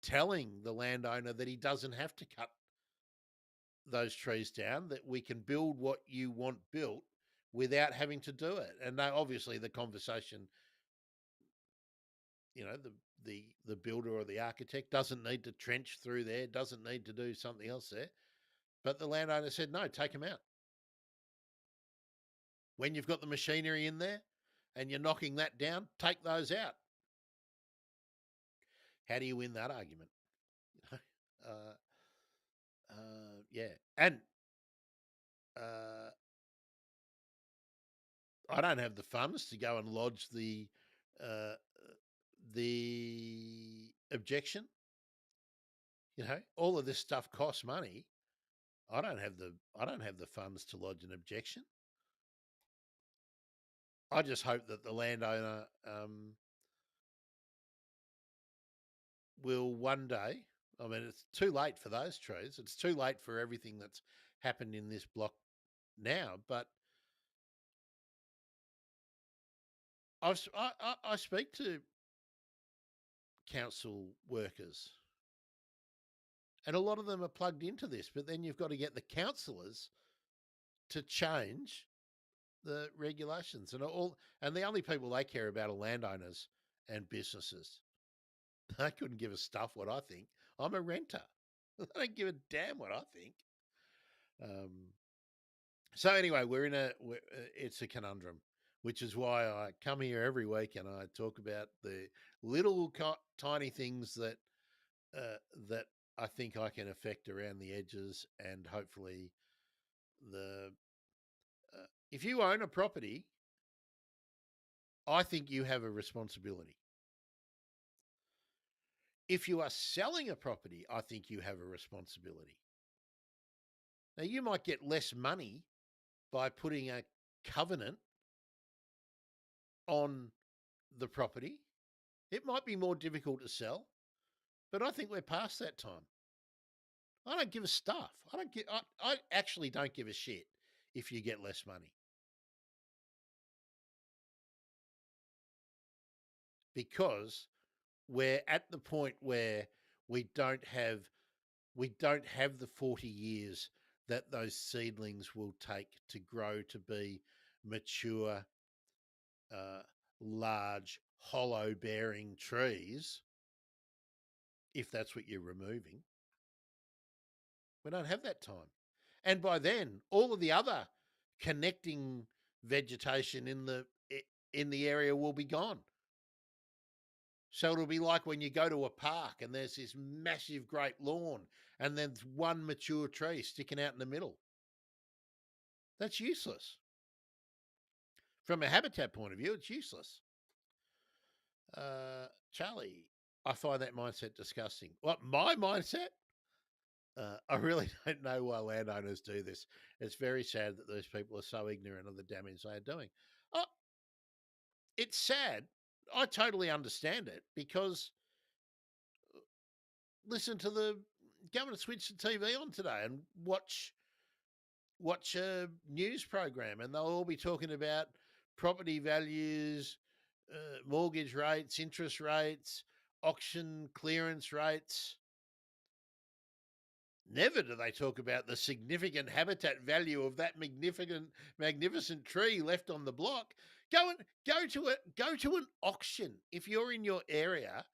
telling the landowner that he doesn't have to cut those trees down, that we can build what you want built without having to do it. And they, obviously the conversation, the builder or the architect doesn't need to trench through there, doesn't need to do something else there. But the landowner said, no, take them out. When you've got the machinery in there and you're knocking that down, take those out. How do you win that argument? uh, yeah. And uh, I don't have the funds to go and lodge uh, the objection. All of this stuff costs money. I don't have the funds to lodge an objection. I just hope that the landowner will one day. I mean, it's too late for those trees. It's too late for everything that's happened in this block now. But I speak to council workers, and a lot of them are plugged into this. But then you've got to get the councillors to change the regulations, and the only people they care about are landowners and businesses. They couldn't give a stuff what I think. I'm a renter. I don't give a damn what I think. Um, so anyway, it's a conundrum. which is why I come here every week and I talk about the little tiny things uh, that I think I can affect around the edges, and hopefully the if you own a property, I think you have a responsibility. If you are selling a property, I think you have a responsibility. Now, you might get less money by putting a covenant on the property. It might be more difficult to sell, but I think we're past that time. I don't give a stuff. I actually don't give a shit if you get less money, because we're at the point where we don't have we don't have the 40 years that those seedlings will take to grow to be mature, uh, large, hollow bearing trees, if that's what you're removing. We don't have that time. And by then, all of the other connecting vegetation in the area will be gone. So it'll be like when you go to a park and there's this massive great lawn and there's one mature tree sticking out in the middle. That's useless. From a habitat point of view, it's useless. Charlie, I find that mindset disgusting. What, my mindset? I really don't know why landowners do this. It's very sad that those people are so ignorant of the damage they are doing. Oh, it's sad. I totally understand it, because listen to the go and switch the TV on today and watch a news program, and they'll all be talking about property values, mortgage rates, interest rates, auction clearance rates. Never do they talk about the significant habitat value of that magnificent tree left on the block. Go to an auction if you're in your area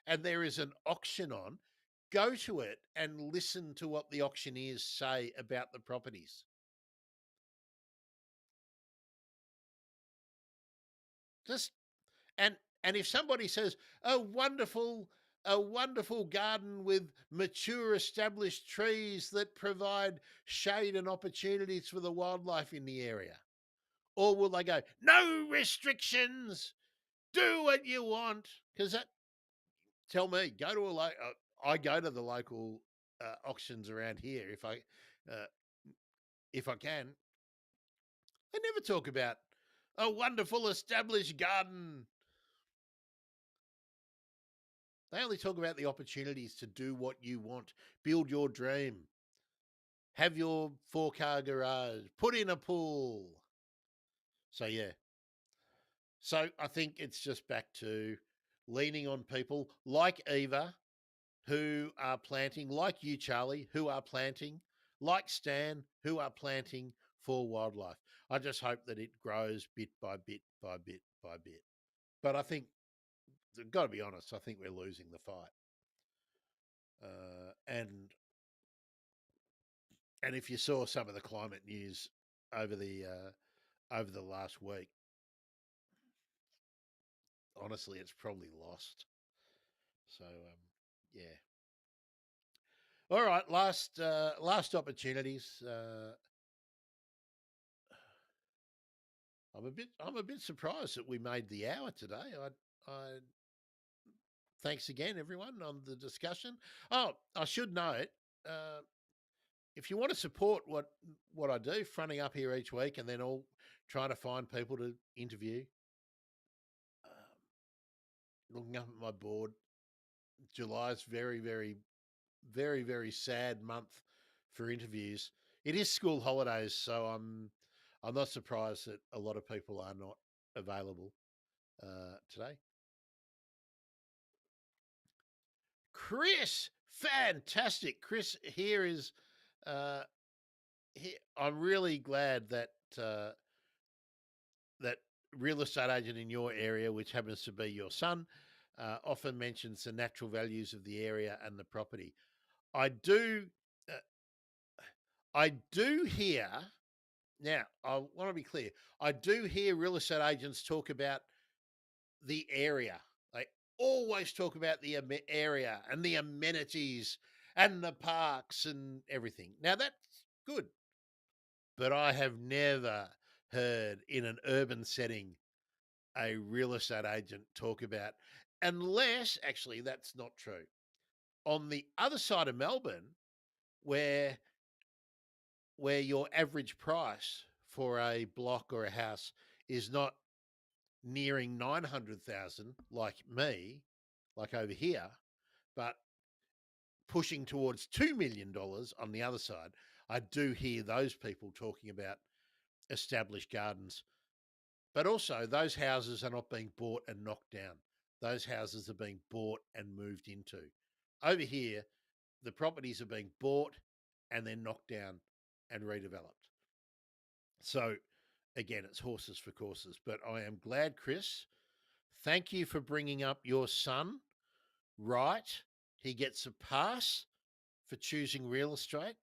and there is an auction on. Go to it and listen to what the auctioneers say about the properties. Just and and if somebody says a wonderful garden with mature established trees that provide shade and opportunities for the wildlife in the area, or will they go, no restrictions, do what you want? Because that, tell me, go to I go to the local auctions around here uh, if I can. They never talk about a wonderful established garden. They only talk about the opportunities to do what you want, build your dream, have your 4-car garage, put in a pool. So, yeah. So, I think it's just back to leaning on people like Eva, who are planting, like you, Charlie, who are planting, like Stan, who are planting for wildlife. I just hope that it grows bit by bit by bit by bit. But I think, got to be honest, I think we're losing the fight. And if you saw some of the climate news over the last week, honestly, it's probably lost. So yeah. All right, last opportunities. I'm a bit surprised that we made the hour today. I thanks again, everyone, on the discussion. Oh, I should note, uh, if you want to support what I do, fronting up here each week and then all trying to find people to interview, looking up at my board, July's very, very, very, very sad month for interviews. It is school holidays, so I'm not surprised that a lot of people are not available today. Chris, fantastic. Chris here is. I'm really glad that that real estate agent in your area, which happens to be your son, often mentions the natural values of the area and the property. I do. Uh, I do hear Now, I want to be clear. I do hear real estate agents talk about the area. They always talk about the area and the amenities and the parks and everything. Now, that's good, but I have never heard in an urban setting a real estate agent talk about, unless actually that's not true. On the other side of Melbourne, where your average price for a block or a house is not nearing 900,000 like me, like over here, but pushing towards $2 million on the other side, I do hear those people talking about established gardens. But also, those houses are not being bought and knocked down. Those houses are being bought and moved into. Over here, the properties are being bought and then knocked down and redeveloped. So, again, it's horses for courses. But I am glad, Chris. Thank you for bringing up your son. Right. He gets a pass for choosing real estate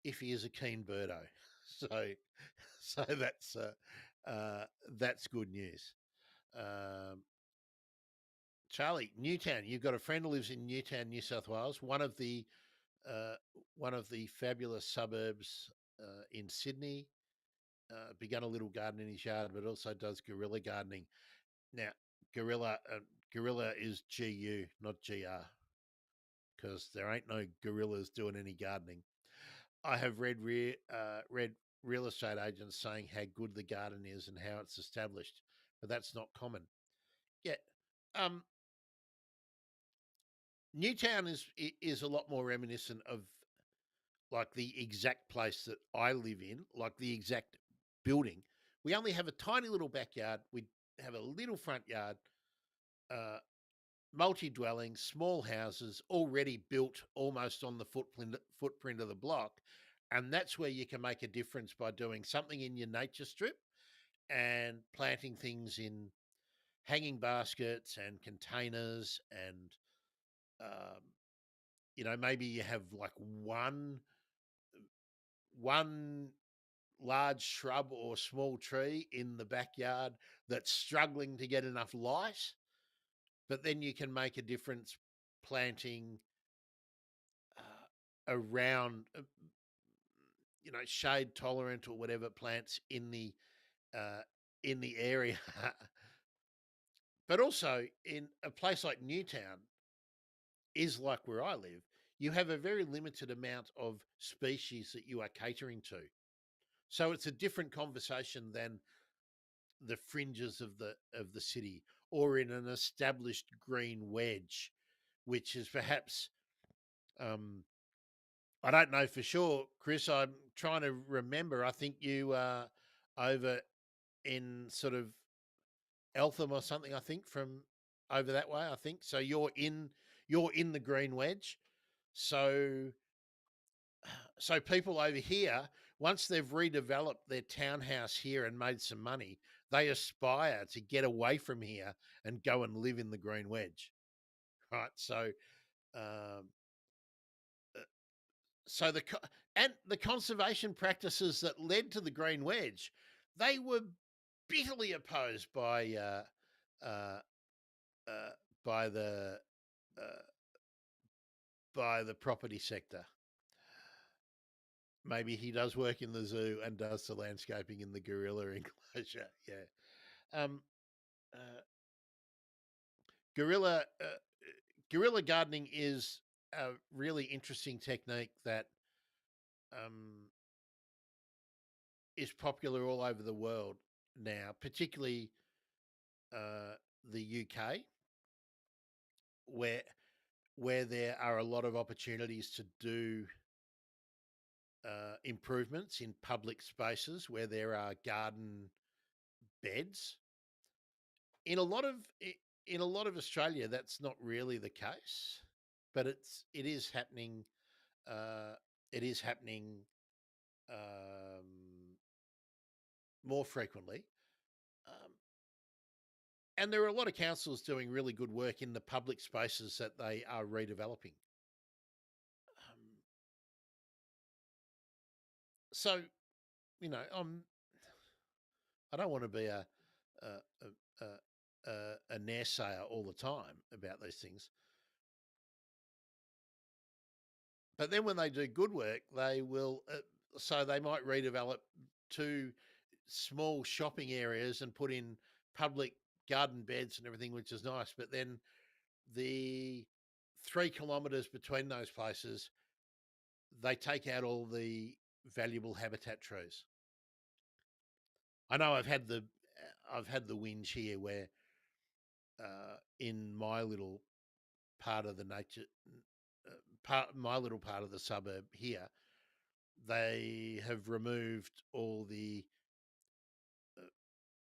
if he is a keen birdo. So, so that's good news. Um, Charlie, Newtown. You've got a friend who lives in Newtown, New South Wales, uh, one of the fabulous suburbs in Sydney. Begun a little garden in his yard, but also does guerrilla gardening. Now, guerrilla guerrilla is GU, not GR, because there ain't no gorillas doing any gardening. I have read real estate agents saying how good the garden is and how it's established, but that's not common. Yeah, um, Newtown is a lot more reminiscent of like the exact place that I live in, like the exact building. We only have a tiny little backyard. We have a little front yard, uh, multi-dwelling, small houses already built almost on the footprint of the block. And that's where you can make a difference by doing something in your nature strip and planting things in hanging baskets and containers and um, maybe you have like one large shrub or small tree in the backyard that's struggling to get enough light, but then you can make a difference planting around shade tolerant or whatever plants uh, in the area. But also in a place like Newtown is like where I live, you have a very limited amount of species that you are catering to. So it's a different conversation than the fringes of the city or in an established green wedge, which is perhaps I don't know for sure, Chris. I'm trying to remember. I think you are over in sort of Eltham or something. I think from over that way. I think so. You're in the green wedge. So people over here, once they've redeveloped their townhouse here and made some money, they aspire to get away from here and go and live in the green wedge, right? So, um, uh, so the conservation practices that led to the green wedge, they were bitterly opposed uh, uh, by the uh, by the property sector. Maybe he does work in the zoo and does the landscaping in the gorilla enclosure. Yeah. Um, uh, gorilla gorilla gardening is a really interesting technique that um, is popular all over the world now, particularly the UK, where there are a lot of opportunities to do improvements in public spaces where there are garden beds. In a lot of in a lot of Australia, that's not really the case, but it is happening. Uh, it is happening um, more frequently, um, and there are a lot of councils doing really good work in the public spaces that they are redeveloping. Um, so I don't want to be a a, a naysayer all the time about these things. But then when they do good work, they will. So they might redevelop two small shopping areas and put in public garden beds and everything, which is nice. But then the 3 kilometres between those places, they take out all the valuable habitat trees. I know I've had the whinge here where in my little part of the nature my little part of the suburb here, they have removed all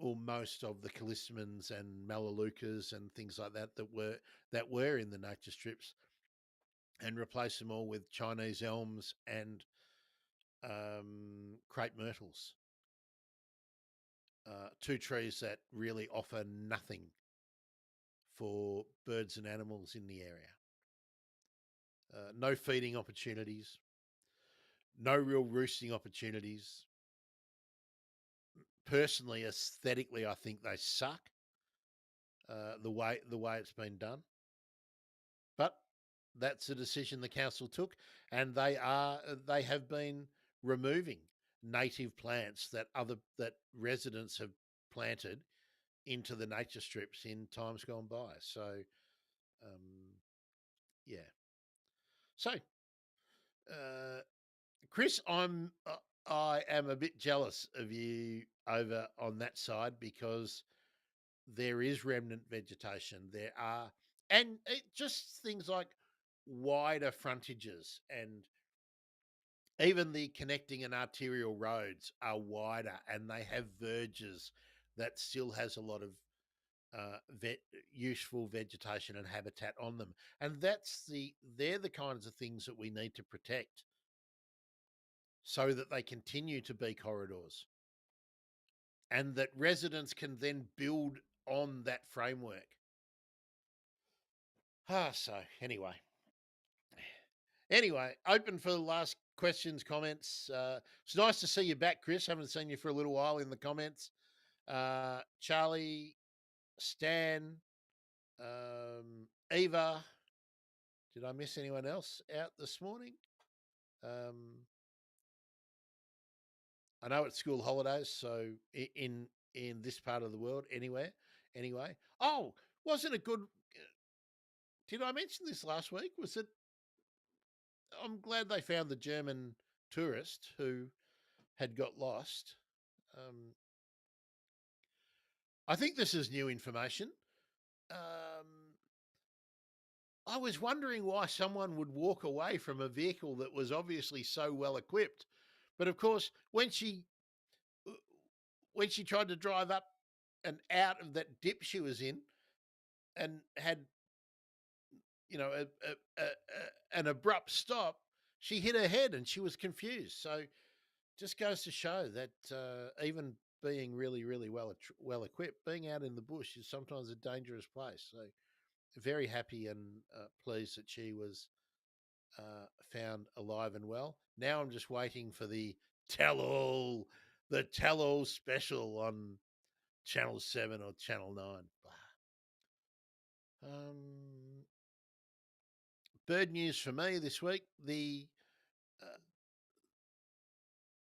most of the callistemons and melaleucas and things like that were in the nature strips, and replaced them all with Chinese elms and crepe myrtles, two trees that really offer nothing for birds and animals in the area. No feeding opportunities, no real roosting opportunities. Personally, aesthetically, I think they suck. The way it's been done, but that's a decision the council took, and they have been removing native plants that residents have planted into the nature strips in times gone by. So, yeah. So, uh, Chris, I am a bit jealous of you over on that side because there is remnant vegetation. There are, and just things like wider frontages, and even the connecting and arterial roads are wider, and they have verges that still has a lot of useful vegetation and habitat on them, and they're the kinds of things that we need to protect so that they continue to be corridors and that residents can then build on that framework. So anyway, open for the last questions, comments. It's nice to see you back, Chris. Haven't seen you for a little while in the comments. Charlie, Stan, Eva. Did I miss anyone else out this morning? I know it's school holidays, so in this part of the world, anyway. Oh, wasn't it good? Did I mention this last week? Was it? I'm glad they found the German tourist who had got lost. Um, I think this is new information. I was wondering why someone would walk away from a vehicle that was obviously so well equipped, but of course, when she tried to drive up and out of that dip she was in, and had an abrupt stop, she hit her head and she was confused. So just goes to show that even being really, really well equipped, being out in the bush is sometimes a dangerous place. So very happy and pleased that she was found alive and well. Now I'm just waiting for the tell all special on Channel 7 or Channel 9. Bird news for me this week: uh,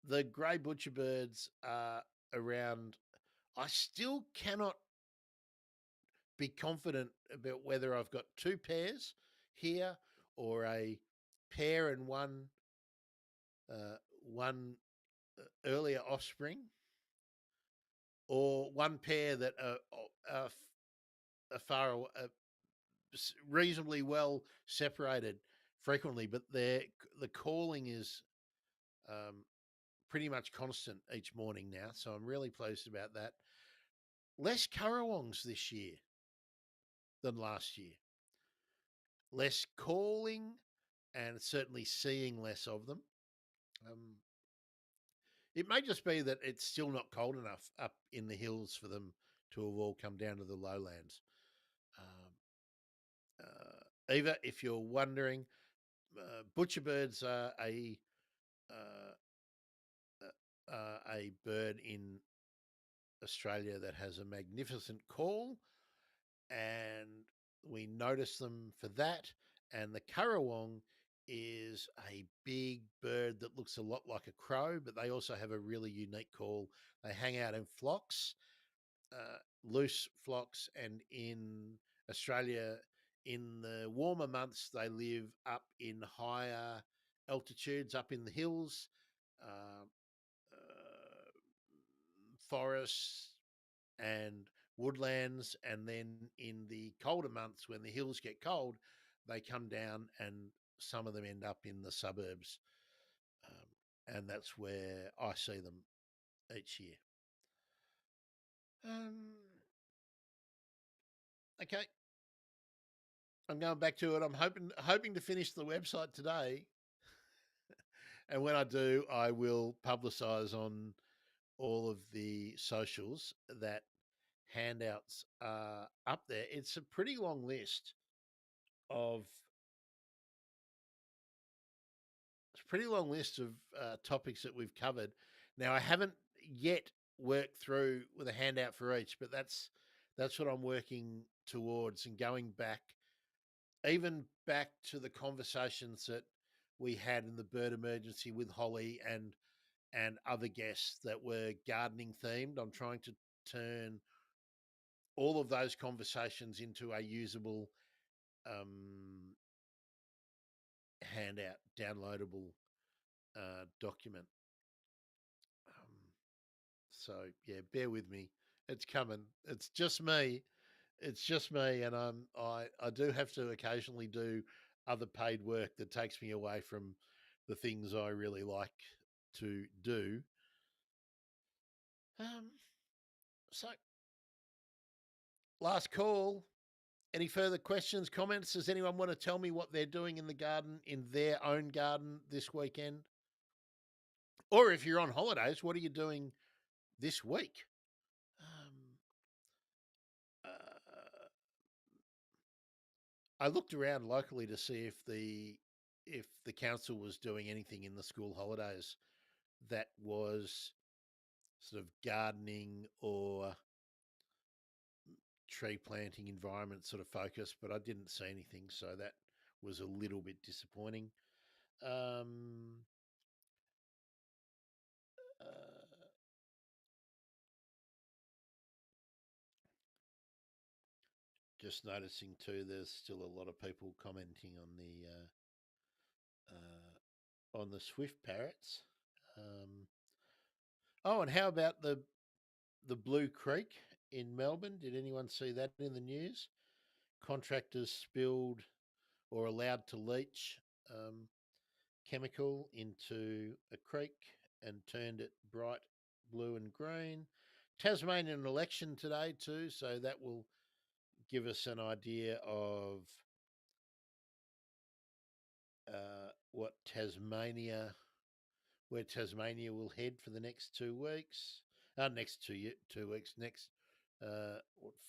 the grey butcher birds are around. I still cannot be confident about whether I've got two pairs here or a pair and one earlier offspring, or one pair that are reasonably well separated frequently, but the calling is pretty much constant each morning now. So I'm really pleased about that. Less currawongs this year than last year. Less calling, and certainly seeing less of them. It may just be that it's still not cold enough up in the hills for them to have all come down to the lowlands. Eva, if you're wondering, butcherbirds are a bird in Australia that has a magnificent call, and we notice them for that. And the currawong is a big bird that looks a lot like a crow, but they also have a really unique call. They hang out in flocks, loose flocks, and in Australia, in the warmer months, they live up in higher altitudes, up in the hills, uh, forests, and woodlands. And then in the colder months, when the hills get cold, they come down, and some of them end up in the suburbs. And that's where I see them each year. Um, okay, I'm going back to it. I'm hoping to finish the website today, and when I do, I will publicise on all of the socials that handouts are up there. It's a pretty long list of topics that we've covered. Now, I haven't yet worked through with a handout for each, but that's what I'm working towards, and going back, even back to the conversations that we had in the bird emergency with Holly and other guests that were gardening themed. I'm trying to turn all of those conversations into a usable um, handout, downloadable document. Um, so yeah, bear with me. It's coming. It's just me. It's just me, and I do have to occasionally do other paid work that takes me away from the things I really like to do. Um, so last call. Any further questions, comments? Does anyone want to tell me what they're doing in the garden, in their own garden this weekend? Or if you're on holidays, what are you doing this week? Um, uh, I looked around locally to see if the council was doing anything in the school holidays that was sort of gardening or tree planting environment sort of focus, but I didn't see anything, so that was a little bit disappointing. Um, uh, just noticing too, there's still a lot of people commenting on the swift parrots. Um, oh, and how about the Blue Creek in Melbourne? Did anyone see that in the news? Contractors spilled or allowed to leach chemical into a creek and turned it bright blue and green. Tasmanian election today too, so that will give us an idea of what Tasmania, where Tasmania will head for the next 2 weeks. Next 2 weeks, next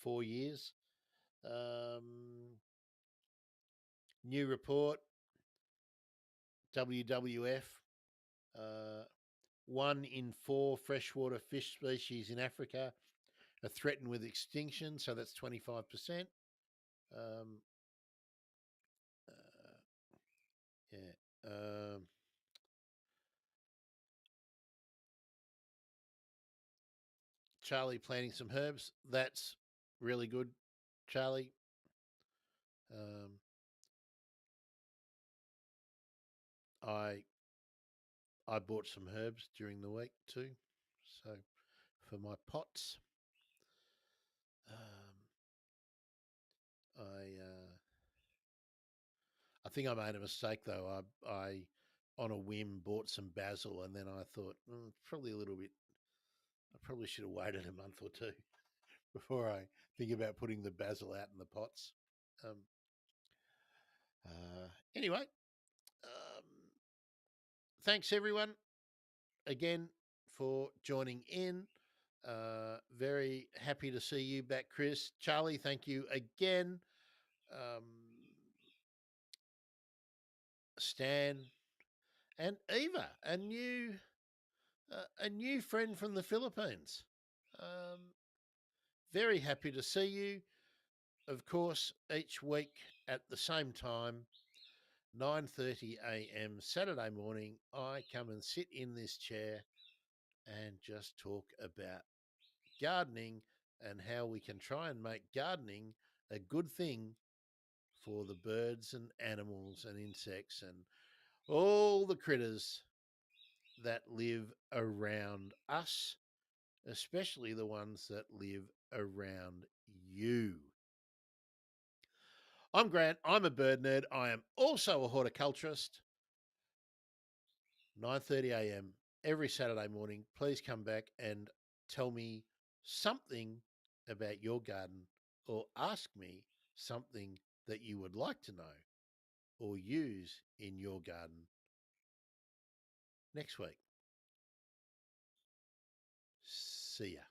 4 years. New report, WWF. Uh, 1 in 4 freshwater fish species in Africa are threatened with extinction, so that's 25%. Um, uh, yeah. Charlie planting some herbs. That's really good, Charlie. Um, I I bought some herbs during the week too, so for my pots. Um, I think I made a mistake though. I on a whim bought some basil, and then I thought probably a little bit. I probably should have waited a month or two before I think about putting the basil out in the pots. Um, anyway, um, thanks everyone again for joining in. Very happy to see you back, Chris. Charlie, thank you again. Um, Stan and Eva, a new a new friend from the Philippines. Um, very happy to see you. Of course, each week at the same time, 9:30 a.m. Saturday morning, I come and sit in this chair and just talk about gardening and how we can try and make gardening a good thing for the birds and animals and insects and all the critters that live around us, especially the ones that live around you. I'm Grant. I'm a bird nerd. I am also a horticulturist. 9:30 a.m. every Saturday morning. Please come back and tell me something about your garden or ask me something that you would like to know or use in your garden next week. See ya.